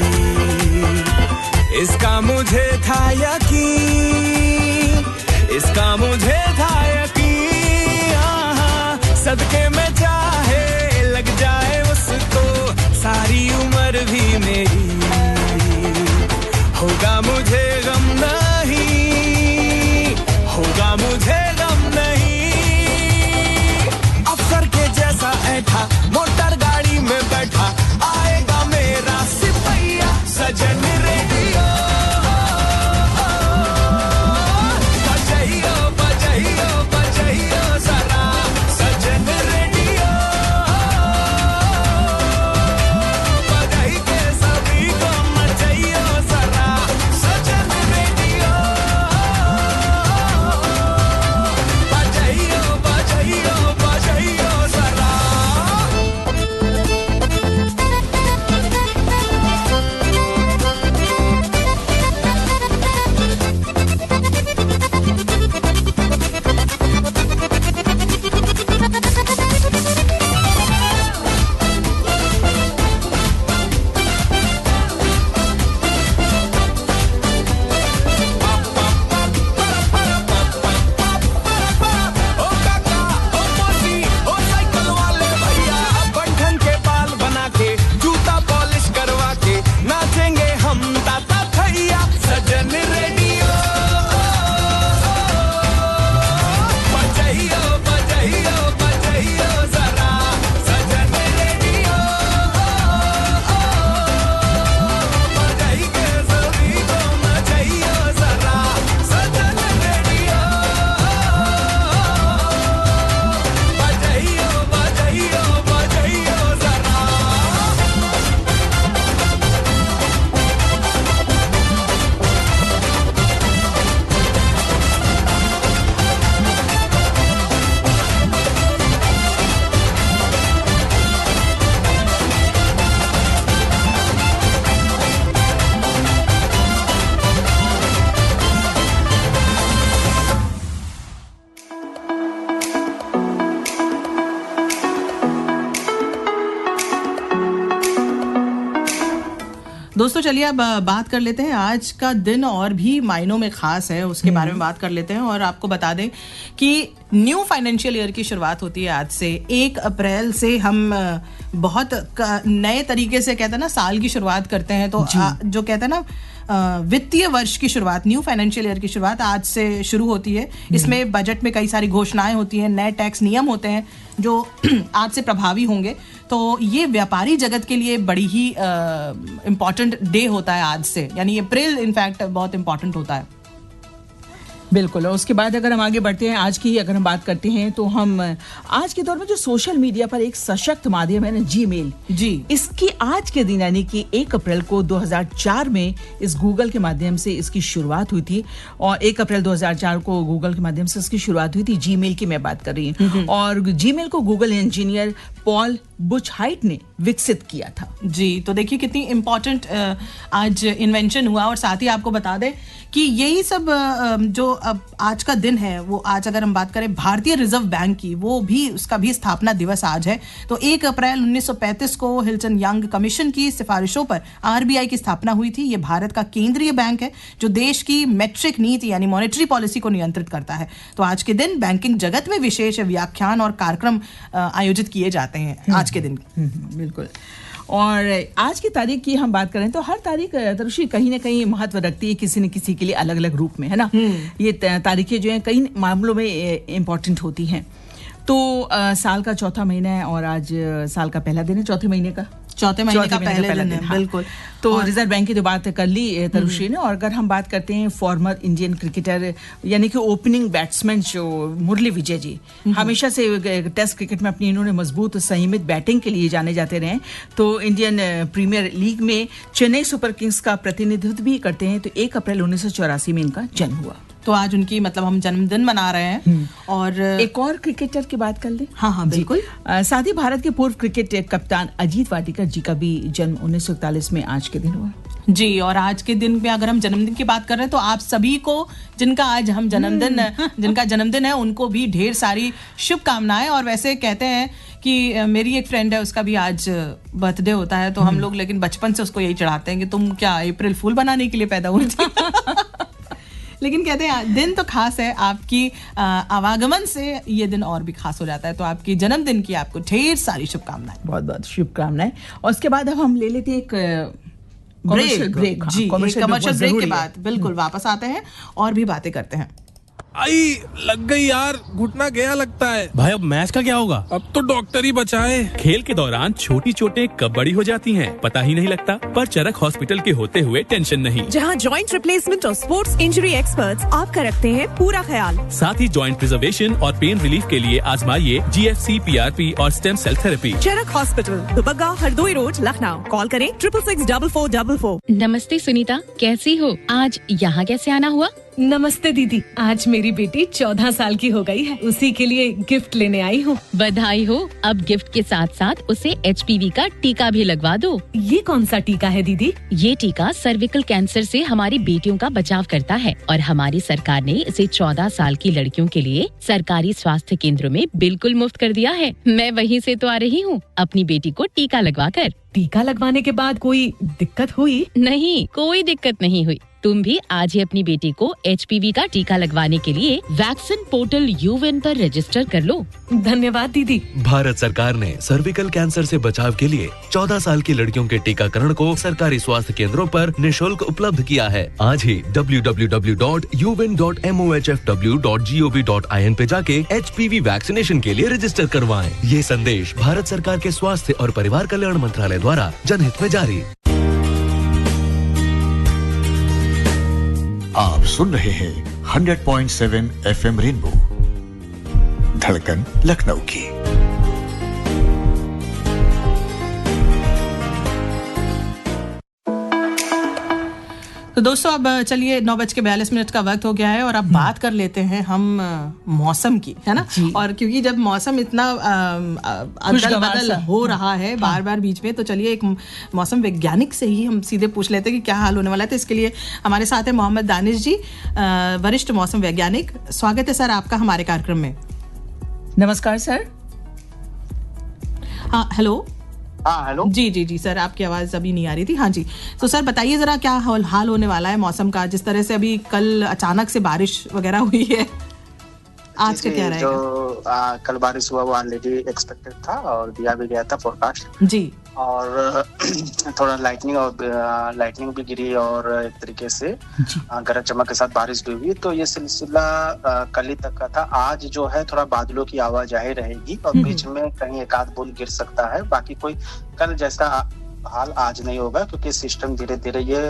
इसका मुझे था यकीन, इसका मुझे था यकीन। सदके में चाहे लग जाए उसको सारी उम्र भी मेरी, होगा मुझे गम नहीं, होगा मुझे गम नहीं। अफसर के जैसा ऐठा मोटर गाड़ी में बैठा आएगा मेरा सिपहिया सजन रेडियो। बजाइयो बजाइयो बजाइयो जरा सजन रेडियो, बजाई के सभी को मचाइयो जरा सजन दोस्तों चलिए अब बात कर लेते हैं आज का दिन और भी मायनों में खास है उसके बारे में बात कर लेते हैं और आपको बता दें कि न्यू फाइनेंशियल ईयर की शुरुआत होती है आज से 1 अप्रैल से हम बहुत नए तरीके से कहते हैं ना साल की शुरुआत करते हैं तो जो कहते हैं ना वित्तीय वर्ष की शुरुआत न्यू फाइनेंशियल ईयर की शुरुआत आज से शुरू होती है। इसमें बजट में कई सारी घोषणाएं होती हैं, नए टैक्स नियम होते हैं जो आज से प्रभावी होंगे। तो ये व्यापारी जगत के लिए बड़ी ही इम्पॉर्टेंट डे होता है आज से, यानी अप्रैल इनफैक्ट बहुत इम्पॉर्टेंट होता है। बिल्कुल। और उसके बाद अगर हम आगे बढ़ते हैं आज की अगर हम बात करते हैं तो हम आज के दौर में जो सोशल मीडिया पर एक सशक्त माध्यम है ना जीमेल जी, इसकी आज के दिन यानी कि 1 अप्रैल को 2004 में इस गूगल के माध्यम से इसकी शुरुआत हुई थी और 1 अप्रैल 2004 को गूगल के माध्यम से इसकी शुरुआत हुई थी। जीमेल की मैं बात कर रही हूँ और जीमेल को गूगल इंजीनियर पॉल बुचहाइट ने विकसित किया था। जी, तो देखिए कितनी इम्पोर्टेंट आज इन्वेंशन हुआ और साथ ही आपको बता दें कि यही सब जो अब आज का दिन है वो आज अगर हम बात करें भारतीय रिजर्व बैंक की, वो भी उसका भी स्थापना दिवस आज है। तो 1 अप्रैल 1935 को हिल्टन यंग कमीशन की सिफारिशों पर आरबीआई की स्थापना हुई थी। ये भारत का केंद्रीय बैंक है जो देश की मैट्रिक नीति यानी मॉनेटरी पॉलिसी को नियंत्रित करता है। तो आज के दिन बैंकिंग जगत में विशेष व्याख्यान और कार्यक्रम आयोजित किए जाते हैं आज के दिन। बिल्कुल। और आज की तारीख की हम बात करें तो हर तारीख तरुषी कहीं ना कहीं महत्व रखती है किसी न किसी के लिए अलग अलग रूप में, है ना। ये तारीखें जो हैं कई मामलों में इम्पोर्टेंट होती हैं। तो साल का चौथा महीना है और आज साल का पहला दिन है चौथे महीने का पहले दिन है। बिल्कुल। तो रिजर्व बैंक की तो बात कर ली तरुश्री ने और अगर हम बात करते हैं फॉर्मर इंडियन क्रिकेटर यानी कि ओपनिंग बैट्समैन जो मुरली विजय जी हमेशा से टेस्ट क्रिकेट में अपनी इन्होंने मजबूत संयमित बैटिंग के लिए जाने जाते रहे। तो इंडियन प्रीमियर लीग में चेन्नई सुपर किंग्स का प्रतिनिधित्व भी करते हैं। तो 1 अप्रैल 1984 में इनका जन्म हुआ। तो आज उनकी मतलब हम जन्मदिन मना रहे हैं। और एक और क्रिकेटर की बात कर ले। हाँ बिल्कुल। साथ ही भारत के पूर्व क्रिकेट कप्तान अजीत वाटिकर जी का भी जन्म 1941 में आज के दिन हुआ। जी, और आज के दिन में अगर हम जन्मदिन की बात कर रहे हैं तो आप सभी को जिनका आज हम जिनका जन्मदिन है उनको भी ढेर सारी शुभकामनाएं। और वैसे कहते हैं कि मेरी एक फ्रेंड है उसका भी आज बर्थडे होता है तो हम लोग लेकिन बचपन से उसको यही चढ़ाते हैं कि तुम क्या अप्रैल फूल बनाने के लिए पैदा हुई थी। लेकिन कहते हैं दिन तो खास है, आपकी आवागमन से ये दिन और भी खास हो जाता है। तो आपकी जन्मदिन की आपको ढेर सारी शुभकामनाएं। बहुत बहुत शुभकामनाएं। और उसके बाद अब हम ले लेते हैं एक ब्रेक। जी, कमर्शियल ब्रेक के बाद बिल्कुल वापस आते हैं और भी बातें करते हैं। आई लग गई यार, घुटना गया लगता है। भाई अब मैच का क्या होगा? अब तो डॉक्टर ही बचाए। खेल के दौरान छोटी चोटें कब बड़ी हो जाती हैं पता ही नहीं लगता। पर चरक हॉस्पिटल के होते हुए टेंशन नहीं, जहां जॉइंट रिप्लेसमेंट और स्पोर्ट्स इंजरी एक्सपर्ट्स आपका रखते हैं पूरा ख्याल। साथ ही जॉइंट प्रिजर्वेशन और पेन रिलीफ के लिए आजमाइए GFC, PRP और stem cell therapy. Charak hospital, Dubagga, Hardoi road, Lucknow. Call करें 66644444। नमस्ते सुनीता, कैसी हो? आज यहाँ कैसे आना हुआ? नमस्ते दीदी, आज मेरी बेटी 14 साल की हो गई है, उसी के लिए गिफ्ट लेने आई हूँ। बधाई हो। अब गिफ्ट के साथ साथ उसे HPV का टीका भी लगवा दो। ये कौन सा टीका है दीदी? ये टीका सर्विकल कैंसर से हमारी बेटियों का बचाव करता है और हमारी सरकार ने इसे 14 साल की लड़कियों के लिए सरकारी स्वास्थ्य केंद्रों में बिल्कुल मुफ्त कर दिया है। मैं वहीं से तो आ रही हूँ अपनी बेटी को टीका लगवा कर। टीका लगवाने के बाद कोई दिक्कत हुई? नहीं, कोई दिक्कत नहीं हुई। तुम भी आज ही अपनी बेटी को HPV का टीका लगवाने के लिए वैक्सीन पोर्टल UN पर रजिस्टर कर लो। धन्यवाद दीदी। भारत सरकार ने सर्विकल कैंसर से बचाव के लिए 14 साल की लड़कियों के टीकाकरण को सरकारी स्वास्थ्य केंद्रों पर निशुल्क उपलब्ध किया है। आज ही www.uvin.mohfw.gov.in पे जाके HPV वैक्सीनेशन के लिए रजिस्टर करवाएं। ये संदेश भारत सरकार के स्वास्थ्य और परिवार कल्याण मंत्रालय द्वारा जनहित में जारी। आप सुन रहे हैं 100.7 FM रेनबो, धड़कन लखनऊ की। तो दोस्तों अब चलिए 9:42 का वक्त हो गया है और अब बात कर लेते हैं हम मौसम की, है ना। और क्योंकि जब मौसम इतना अदल बदल हो रहा है बार बार बीच में, तो चलिए एक मौसम वैज्ञानिक से ही हम सीधे पूछ लेते हैं कि क्या हाल होने वाला है। तो इसके लिए हमारे साथ है मोहम्मद दानिश जी, वरिष्ठ मौसम वैज्ञानिक। स्वागत है सर आपका हमारे कार्यक्रम में। नमस्कार सर। हाँ हेलो हाँ हेलो जी सर, आपकी आवाज अभी नहीं आ रही थी। हाँ जी, तो सर बताइए जरा क्या हाल होने वाला है मौसम का, जिस तरह से अभी कल अचानक से बारिश वगैरह हुई है, आज का क्या रहेगा? जो कल बारिश हुआ वो ऑलरेडी एक्सपेक्टेड था और दिया भी गया था फोरकास्ट जी। और थोड़ा लाइटनिंग भी गिरी और एक तरीके से गरज चमक के साथ बारिश भी हुई। तो ये सिलसिला कल ही तक का था। आज जो है थोड़ा बादलों की आवाजाही रहेगी और बीच में कहीं एक आध बूंद गिर सकता है। बाकी कोई कल जैसा हाल आज नहीं होगा क्योंकि सिस्टम धीरे धीरे ये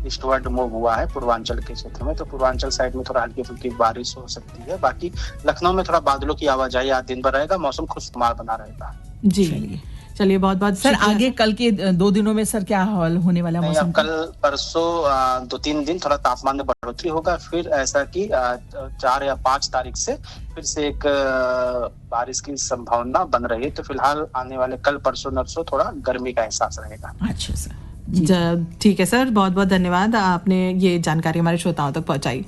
ईस्टवर्ड मूव हुआ है पूर्वांचल के क्षेत्र में। तो पूर्वांचल साइड में थोड़ा हल्की फुल्की बारिश हो सकती है। बाकी लखनऊ में थोड़ा बादलों की आवाजाही आज दिन भर रहेगा, मौसम खुशनुमा बना रहेगा। जी चलिए, बहुत बहुत सर आगे कल के 2 दिनों में सर क्या हाल होने वाला है मौसम? कल परसों 2-3 दिन थोड़ा तापमान में बढ़ोतरी होगा, फिर ऐसा कि 4 या 5 तारीख से फिर से एक बारिश की संभावना बन रही है। तो फिलहाल आने वाले कल परसों नरसों थोड़ा गर्मी का एहसास रहेगा। अच्छा सर, ठीक है सर, बहुत बहुत धन्यवाद, आपने ये जानकारी हमारे श्रोताओं तक पहुंचाई।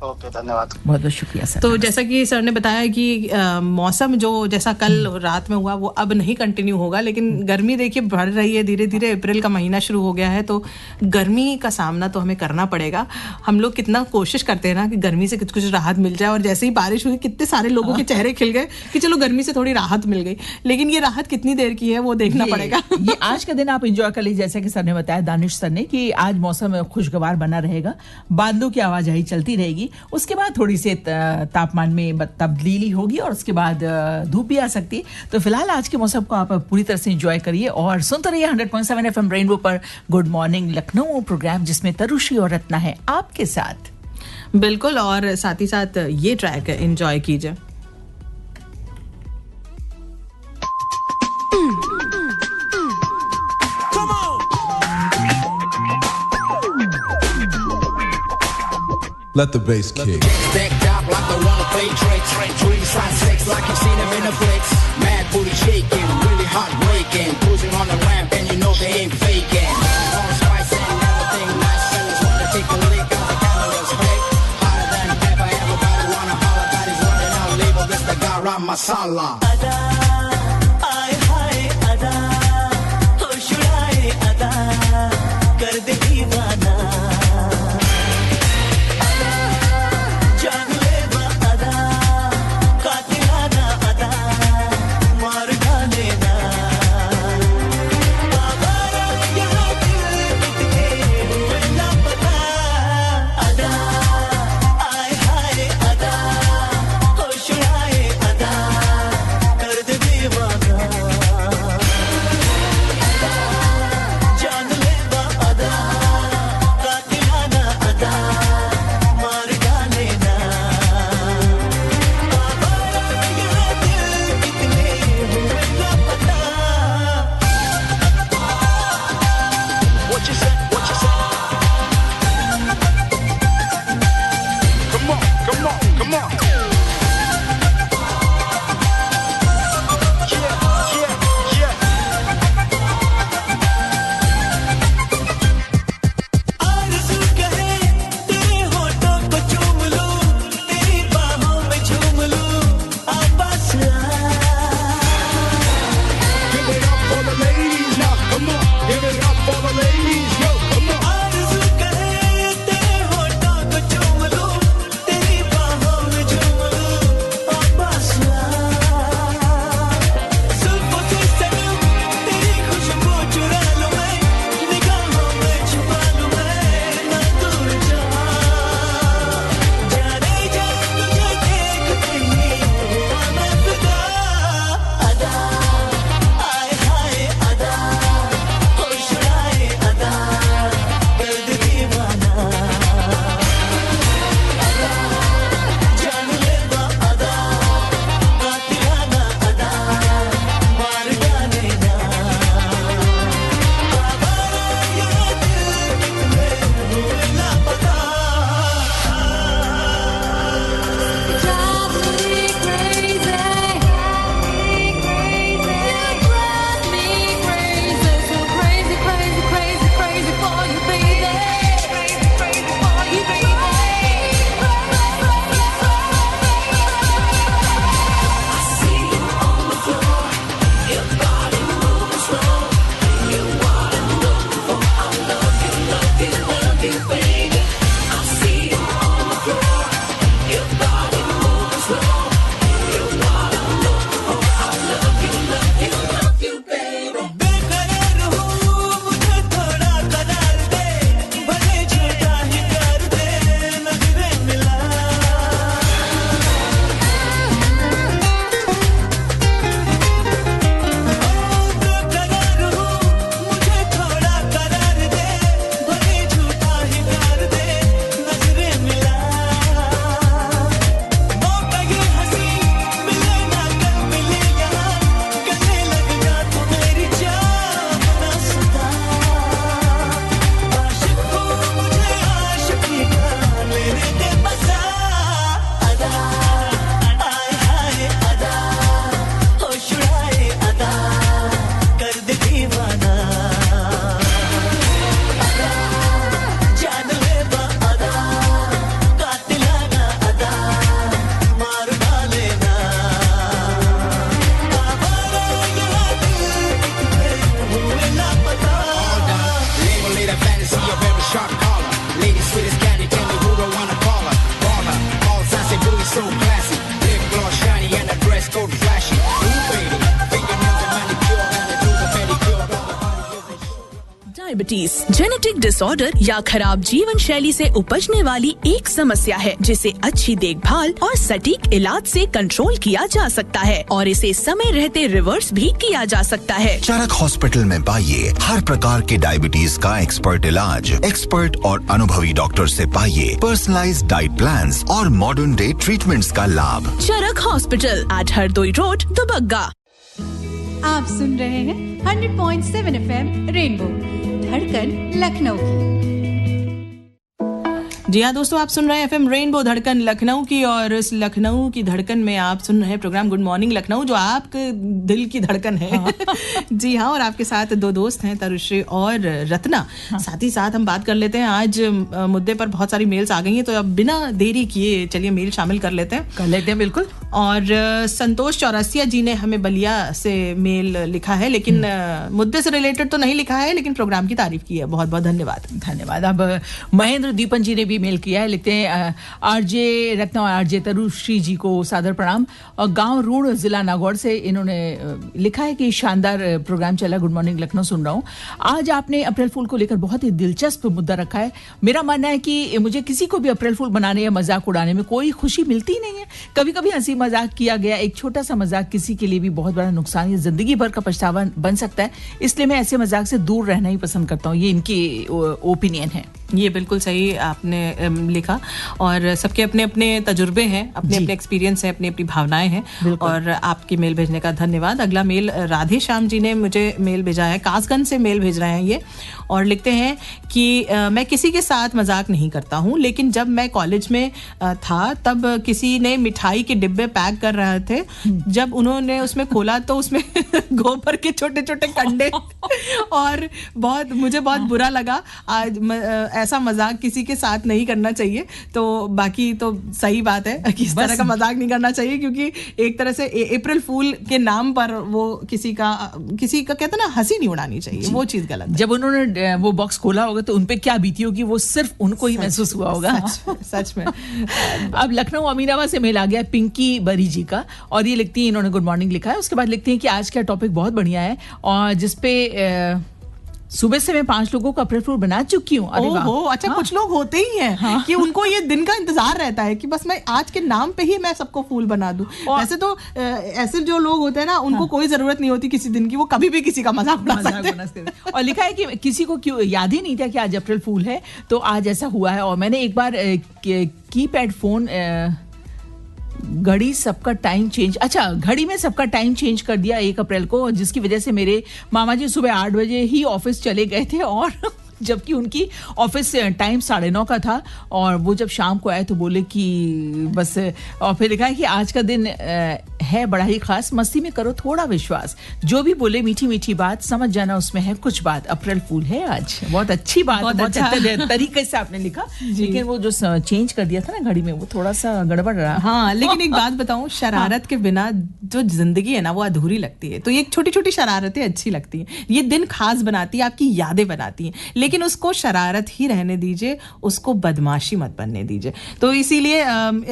ओके, धन्यवाद, बहुत बहुत शुक्रिया सर। तो जैसा कि सर ने बताया कि मौसम जो जैसा कल रात में हुआ वो अब नहीं कंटिन्यू होगा, लेकिन गर्मी देखिए बढ़ रही है धीरे धीरे। अप्रैल का महीना शुरू हो गया है तो गर्मी का सामना तो हमें करना पड़ेगा। हम लोग कितना कोशिश करते हैं ना कि गर्मी से कुछ राहत मिल जाए, और जैसे ही बारिश हुई कितने सारे लोगों के चेहरे खिल गए कि चलो गर्मी से थोड़ी राहत मिल गई, लेकिन ये राहत कितनी देर की है वो देखना पड़ेगा। ये आज का दिन आप एंजॉय कर लीजिए, जैसे कि सर ने बताया, दानिश सर ने, कि आज मौसम खुशगवार बना रहेगा, बादलों की आवाजाही चलती रहेगी, उसके बाद थोड़ी सी तापमान में तब्दीली होगी और उसके बाद धूप भी आ सकती है। तो फिलहाल आज के मौसम को आप पूरी तरह से एंजॉय करिए और सुनते रहिए 100.7 FM रेनबो पर गुड मॉर्निंग लखनऊ प्रोग्राम, जिसमें तरुश्री और रत्ना है आपके साथ। बिल्कुल, और साथ ही साथ ये ट्रैक एंजॉय कीजिए। Let the bass kick. Decked out like I wanna play tricks. Trees on sex like you've seen them in the flicks. Mad booty shaking, really hot breaking. Cruising on the ramp and you know they ain't faking. All spice and everything nice. Fellas wanna take a lick of the cameras fake. Hotter than pepper, everybody wanna holler. Body's running out, label this the garam masala. Diabetes genetic disorder या खराब जीवन शैली से उपजने वाली एक समस्या है जिसे अच्छी देखभाल और सटीक इलाज से कंट्रोल किया जा सकता है और इसे समय रहते रिवर्स भी किया जा सकता है। चरक हॉस्पिटल में पाइए हर प्रकार के डायबिटीज का एक्सपर्ट इलाज, एक्सपर्ट और अनुभवी डॉक्टर से पाइए पर्सनलाइज्ड डाइट प्लान्स और मॉडर्न डे ट्रीटमेंट्स का लाभ। Charak hospital at Hardoi road, Dubagga. आप सुन रहे हैं 100.7 FM रेनबो धड़कन लखनऊ की। जी हाँ दोस्तों, आप सुन रहे हैं एफएम रेनबो धड़कन लखनऊ की, और इस लखनऊ की धड़कन में आप सुन रहे हैं प्रोग्राम गुड मॉर्निंग लखनऊ, जो आपके दिल की धड़कन है। जी हाँ, और आपके साथ दो दोस्त हैं, तरुश्री और रत्ना। साथ ही साथ हम बात कर लेते हैं, आज मुद्दे पर बहुत सारी मेल्स आ गई हैं, तो अब बिना देरी किए चलिए मेल शामिल कर लेते हैं। बिल्कुल। और संतोष चौरसिया जी ने हमें बलिया से मेल लिखा है, लेकिन मुद्दे से रिलेटेड तो नहीं लिखा है, लेकिन प्रोग्राम की तारीफ की है। बहुत बहुत धन्यवाद। अब महेंद्र दीपन जी ने भी मेल किया है, लिखते हैं आरजे रत्ना और आरजे तरुश्री जी को सादर प्रणाम। और गांव रूण जिला नागौर से इन्होंने लिखा है कि शानदार प्रोग्राम चला, गुड मॉर्निंग लखनऊ सुन रहा हूँ। आज आपने अप्रैल फूल को लेकर बहुत ही दिलचस्प मुद्दा रखा है। मेरा मानना है कि मुझे किसी को भी अप्रैल फूल बनाने या मजाक उड़ाने में कोई खुशी मिलती ही नहीं है। कभी कभी हंसी मजाक किया गया एक छोटा सा मजाक किसी के लिए भी बहुत बड़ा नुकसान या जिंदगी भर का पछतावा बन सकता है, इसलिए मैं ऐसे मजाक से दूर रहना ही पसंद करता हूँ। ये इनकी ओपिनियन है। ये बिल्कुल सही आपने लिखा, और सबके अपने अपने तजुर्बे हैं, अपने अपने एक्सपीरियंस हैं, अपनी अपनी भावनाएं हैं, और आपकी मेल भेजने का धन्यवाद। अगला मेल राधे श्याम जी ने मुझे मेल भेजा है, कासगंज से मेल भेज रहे हैं ये, और लिखते हैं कि मैं किसी के साथ मजाक नहीं करता हूँ, लेकिन जब मैं कॉलेज में था तब किसी ने मिठाई के डिब्बे पैक कर रहे थे। जब उन्होंने उसमें खोला तो उसमें गोबर के छोटे छोटे कंडे, और मुझे बहुत बुरा लगा। आज ऐसा मजाक किसी के साथ नहीं करना चाहिए। तो बाकी तो सही बात है कि इस तरह का मजाक नहीं करना चाहिए, क्योंकि एक तरह से अप्रैल फूल के नाम पर वो किसी का कहते हैं ना, हंसी नहीं उड़ानी चाहिए, वो चीज गलत है। जब उन्होंने वो बॉक्स खोला होगा तो उनपे क्या बीती होगी, वो सिर्फ उनको ही महसूस हुआ होगा। सच में। अब लखनऊ अमीनाबाद से मेल आ गया पिंकी बरी जी का, और ये लिखती है, इन्होंने गुड मॉर्निंग लिखा है। उसके बाद लिखती हैं कि आज का टॉपिक बहुत बढ़िया है, और जिसपे सुबह से मैं 5 लोगों को अप्रैल फूल बना चुकी हूँ। अच्छा, कुछ लोग होते ही हैं कि उनको ये दिन का इंतजार रहता है कि बस मैं आज के नाम पे ही मैं सबको फूल बना दूं। वैसे तो ऐसे जो लोग होते हैं ना, उनको कोई जरूरत नहीं होती किसी दिन की, वो कभी भी किसी का मजाक उड़ा सकते हैं। और लिखा है कि किसी को क्यों याद ही नहीं था कि आज अप्रैल फूल है, तो आज ऐसा हुआ है। और मैंने एक बार कीपैड फोन घड़ी सबका टाइम चेंज घड़ी में सबका टाइम चेंज कर दिया 1 अप्रैल को, जिसकी वजह से मेरे मामा जी सुबह 8 बजे ही ऑफिस चले गए थे, और जबकि उनकी ऑफिस टाइम 9:30 का था। और वो जब शाम को आए तो बोले कि बस, और फिर लिखा है कि आज का दिन है बड़ा ही खास, मस्ती में करो थोड़ा विश्वास, जो भी बोले मीठी मीठी बात, समझ जाना उसमें है कुछ बात, अप्रैल फूल है आज। बहुत अच्छी बात, बहुत अच्छा तरीके से आपने लिखा, लेकिन वो जो चेंज कर दिया था ना घड़ी में, वो थोड़ा सा गड़बड़ रहा। हाँ, लेकिन एक बात बताऊं, शरारत के बिना जो जिंदगी है ना, वो अधूरी लगती है। तो ये छोटी छोटी शरारतें अच्छी लगती हैं, ये दिन खास बनाती है, आपकी यादें बनाती हैं, लेकिन उसको शरारत ही रहने दीजिए, उसको बदमाशी मत बनने दीजिए। तो इसीलिए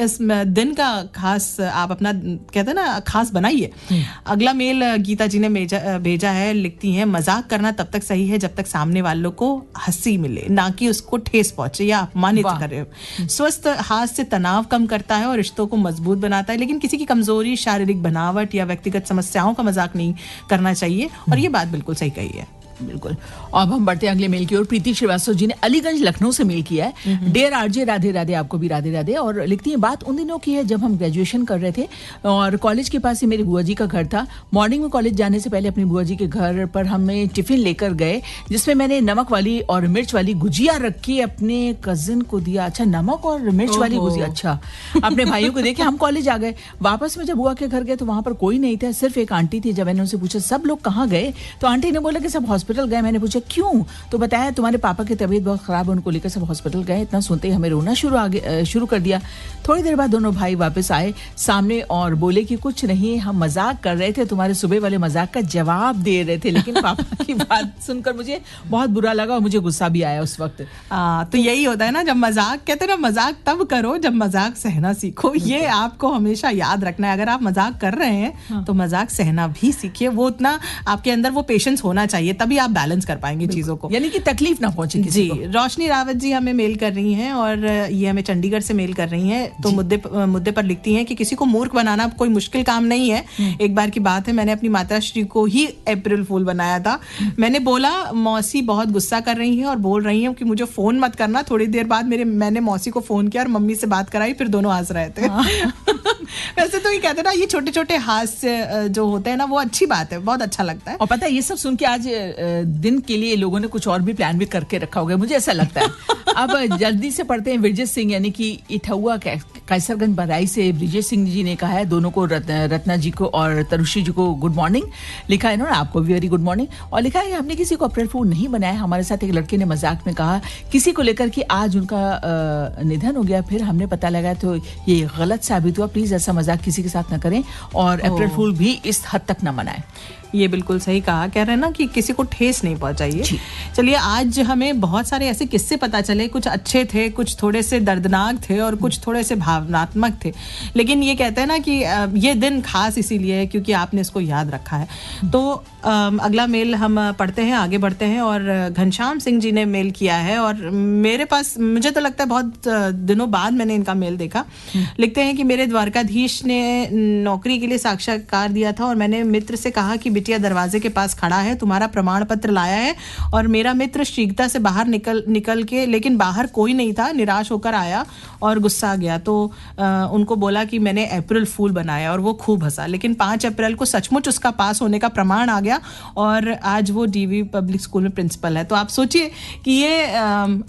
इस दिन का खास आप अपना कहते हैं ना, खास बनाइए। अगला मेल गीता जी ने भेजा है, लिखती हैं, मजाक करना तब तक सही है जब तक सामने वालों को हंसी मिले, ना कि उसको ठेस पहुंचे या अपमानित करे। स्वस्थ हास्य तनाव कम करता है और रिश्तों को मजबूत बनाता है, लेकिन किसी की कमजोरी, शारीरिक बनावट या व्यक्तिगत समस्याओं का मजाक नहीं करना चाहिए। और ये बात बिल्कुल सही कही है। बिल्कुल। अब हम बढ़ते हैं अगले मेल की ओर। प्रीति श्रीवास्तव जी ने अलीगंज लखनऊ से मेल किया है। डियर आरजे, राधे राधे, आपको भी राधे राधे। और लिखती है, बात उन दिनों की है जब हम ग्रेजुएशन कर रहे थे और कॉलेज के पास ही मेरी बुआ जी का घर था। मॉर्निंग में कॉलेज जाने से पहले अपनी बुआ जी के घर पर हमें टिफिन लेकर गए, जिसमें मैंने नमक वाली और मिर्च वाली गुजिया रखी अपने कजिन को दिया। अच्छा, नमक और मिर्च वाली गुजिया, अच्छा। अपने भाइयों को देखे हम कॉलेज आ गए। वापस में जब बुआ के घर गए तो वहां पर कोई नहीं था, सिर्फ एक आंटी थी। जब मैंने उनसे पूछा सब लोग कहाँ गए, तो आंटी ने बोला कि सब हॉस्पिटल गए। मैंने पूछा क्यों, तो बताया तुम्हारे पापा की तबीयत बहुत खराब है, उनको लेकर सब हॉस्पिटल गए। इतना सुनते ही हमें रोना शुरू कर दिया। थोड़ी देर बाद दोनों भाई वापस आए सामने और बोले कि कुछ नहीं, हम मजाक कर रहे थे, तुम्हारे सुबह वाले मजाक का जवाब दे रहे थे। लेकिन पापा की बात सुनकर मुझे बहुत बुरा लगा और मुझे गुस्सा भी आया उस वक्त। तो यही होता है ना, जब मजाक कहते हैं ना, मजाक तब करो जब मजाक सहना सीखो। ये आपको हमेशा याद रखना है। अगर आप मजाक कर रहे हैं तो मजाक सहना भी सीखिए। वो उतना आपके अंदर वो पेशेंस होना चाहिए, तभी तभी आप बैलेंस कर पाएंगे चीजों को, यानी कि तकलीफ ना पहुंचे किसी जी। को। रोशनी रावत जी हमें मेल कर रही हैं और ये हमें चंडीगढ़ से मेल कर रही हैं, तो मुद्दे पर लिखती हैं कि किसी को मूर्ख बनाना कोई मुश्किल काम नहीं है। एक बार की बात है, मैंने अपनी माताश्री को ही अप्रैल फूल बनाया था। मैंने बोला मौसी बहुत गुस्सा कर रही हैं और बोल रही हैं कि मुझे फोन मत करना। थोड़ी देर बाद मैंने मौसी को फोन किया और मम्मी से बात कराई, फिर दोनों हंस रहे थे। वैसे तो ये कहते हैं ना, ये छोटे छोटे हास्य जो होते हैं ना, वो अच्छी बात है, बहुत अच्छा लगता है। और पता है, ये सब सुन के आज दिन के लिए लोगों ने कुछ और भी प्लान भी करके रखा होगा, मुझे ऐसा लगता है। अब जल्दी से पढ़ते हैं। ब्रिजेश सिंह यानी कि इठौआ कैसरगंज बराई से ब्रिजेश सिंह जी ने कहा है, दोनों को रत्ना जी को और तरुषी जी को गुड मॉर्निंग लिखा है इन्होंने, आपको भी वेरी गुड मॉर्निंग। और लिखा है हमने किसी को अप्रैल फूल नहीं बनाया, हमारे साथ एक लड़के ने मजाक में कहा किसी को लेकर कि आज उनका निधन हो गया, फिर हमने पता लगा तो ये गलत साबित हुआ। प्लीज ऐसा मजाक किसी के साथ न करें और अप्रैल फूल भी इस हद तक न मनाएं। ये बिल्कुल सही कहा, कह रहे हैं ना कि किसी को ठेस नहीं पहुंचाइए। चलिए, आज हमें बहुत सारे ऐसे किस्से पता चले, कुछ अच्छे थे, कुछ थोड़े से दर्दनाक थे और कुछ थोड़े से भावनात्मक थे, लेकिन ये कहते हैं ना कि ये दिन खास इसीलिए है क्योंकि आपने इसको याद रखा है। तो अगला मेल हम पढ़ते हैं, आगे बढ़ते हैं। और घनश्याम सिंह जी ने मेल किया है और मेरे पास, मुझे तो लगता है बहुत दिनों बाद मैंने इनका मेल देखा। लिखते हैं कि मेरे द्वारकाधीश ने नौकरी के लिए साक्षात्कार दिया था और मैंने मित्र से कहा कि बिटिया दरवाजे के पास खड़ा है, तुम्हारा प्रमाण पत्र लाया है। और मेरा मित्र शीघ्रता से बाहर निकल के, लेकिन बाहर कोई नहीं था, निराश होकर आया और गुस्सा गया। तो उनको बोला कि मैंने अप्रैल फूल बनाया और वो खूब हंसा। लेकिन 5 अप्रैल को सचमुच उसका पास होने का प्रमाण आ गया और आज वो डीवी पब्लिक स्कूल में प्रिंसिपल है। तो आप सोचिए कि ये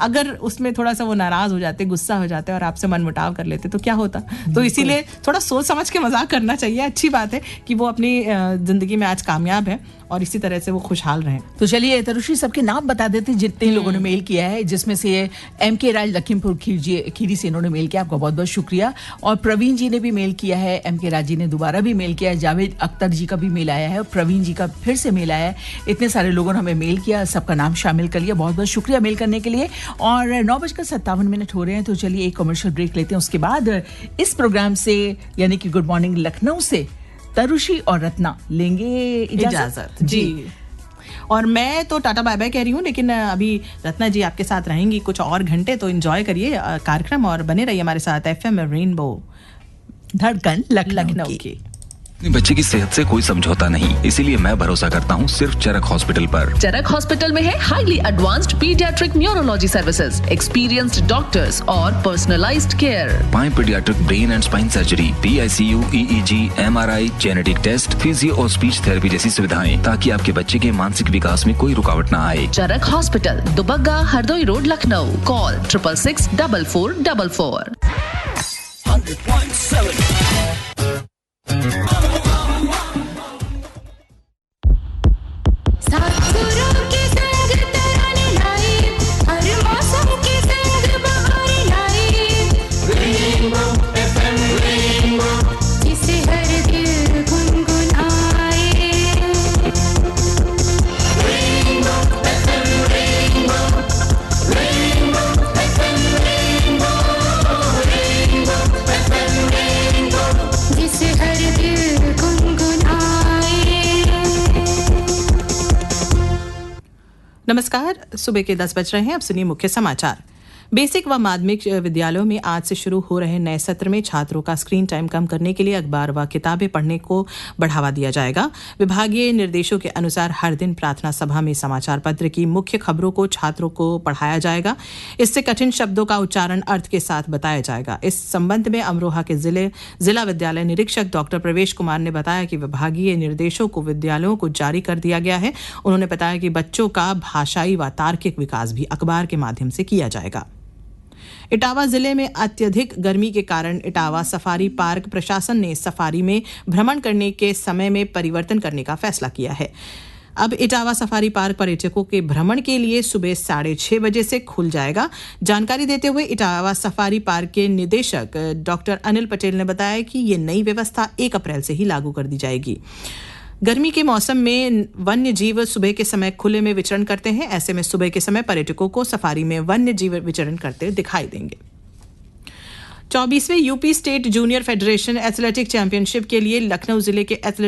अगर उसमें थोड़ा सा वो नाराज हो जाते, गुस्सा हो जाते और आपसे मनमुटाव कर लेते तो क्या होता। तो इसीलिए थोड़ा सोच समझ के मजाक करना चाहिए। अच्छी बात है कि वो अपनी जिंदगी में आज कामयाब है और इसी तरह से वो खुशहाल रहें। तो चलिए तरुषी, सबके नाम बता देते जितने लोगों ने मेल किया है, जिसमें से MK राज लखीमपुर खीरी से इन्होंने मेल किया, आपका बहुत बहुत शुक्रिया। और प्रवीण जी ने भी मेल किया है, MK राज जी ने दोबारा भी मेल किया है, जावेद अख्तर जी का भी मेल आया है और प्रवीण जी का फिर से मेल आया है। इतने सारे लोगों ने हमें मेल किया, सबका नाम शामिल कर लिया, बहुत बहुत शुक्रिया मेल करने के लिए। और 9:57 हो रहे हैं, तो चलिए एक कमर्शियल ब्रेक लेते हैं। उसके बाद इस प्रोग्राम से यानी कि गुड मॉर्निंग लखनऊ से तरुषी और रत्ना लेंगे इजाजत जी। और मैं तो टाटा बाय बाय कह रही हूँ, लेकिन अभी रत्ना जी आपके साथ रहेंगी कुछ और घंटे, तो एंजॉय करिए कार्यक्रम और बने रहिए हमारे साथ FM रेनबो धड़कन लखनऊ की। अपने बच्चे की सेहत से कोई समझौता नहीं, इसीलिए मैं भरोसा करता हूँ सिर्फ चरक हॉस्पिटल पर। चरक हॉस्पिटल में है highly advanced paediatric neurology services, experienced doctors और पर्सनलाइज्ड केयर। पाएं paediatric brain and spine surgery, PICU, EEG, MRI, genetic test, physio और स्पीच थेरेपी जैसी सुविधाएं, ताकि आपके बच्चे के मानसिक विकास में कोई रुकावट न आए। Charak hospital, Dubagga Hardoi road, Lucknow. Call 666444। 100.7 नमस्कार, सुबह के 10 बज रहे हैं। अब सुनिए मुख्य समाचार। बेसिक व माध्यमिक विद्यालयों में आज से शुरू हो रहे नए सत्र में छात्रों का स्क्रीन टाइम कम करने के लिए अखबार व किताबें पढ़ने को बढ़ावा दिया जाएगा। विभागीय निर्देशों के अनुसार हर दिन प्रार्थना सभा में समाचार पत्र की मुख्य खबरों को छात्रों को पढ़ाया जाएगा। इससे कठिन शब्दों का उच्चारण अर्थ के साथ बताया जाएगा। इस संबंध में अमरोहा के जिला विद्यालय निरीक्षक डॉक्टर प्रवेश कुमार ने बताया कि विभागीय निर्देशों को विद्यालयों को जारी कर दिया गया है। उन्होंने बताया कि बच्चों का भाषाई व तार्किक विकास भी अखबार के माध्यम से किया जाएगा। इटावा जिले में अत्यधिक गर्मी के कारण इटावा सफारी पार्क प्रशासन ने सफारी में भ्रमण करने के समय में परिवर्तन करने का फैसला किया है। अब इटावा सफारी पार्क पर्यटकों के भ्रमण के लिए सुबह 6:30 बजे से खुल जाएगा। जानकारी देते हुए इटावा सफारी पार्क के निदेशक डॉक्टर अनिल पटेल ने बताया कि ये नई व्यवस्था 1 अप्रैल से ही लागू कर दी जाएगी। गर्मी के मौसम में वन्य जीव सुबह के समय खुले में विचरण करते हैं। ऐसे में सुबह के समय पर्यटकों को सफारी में वन्य जीव विचरण करते दिखाई देंगे। 24वें UP state junior federation athletic championship के लिए लखनऊ जिले के एथलेटिक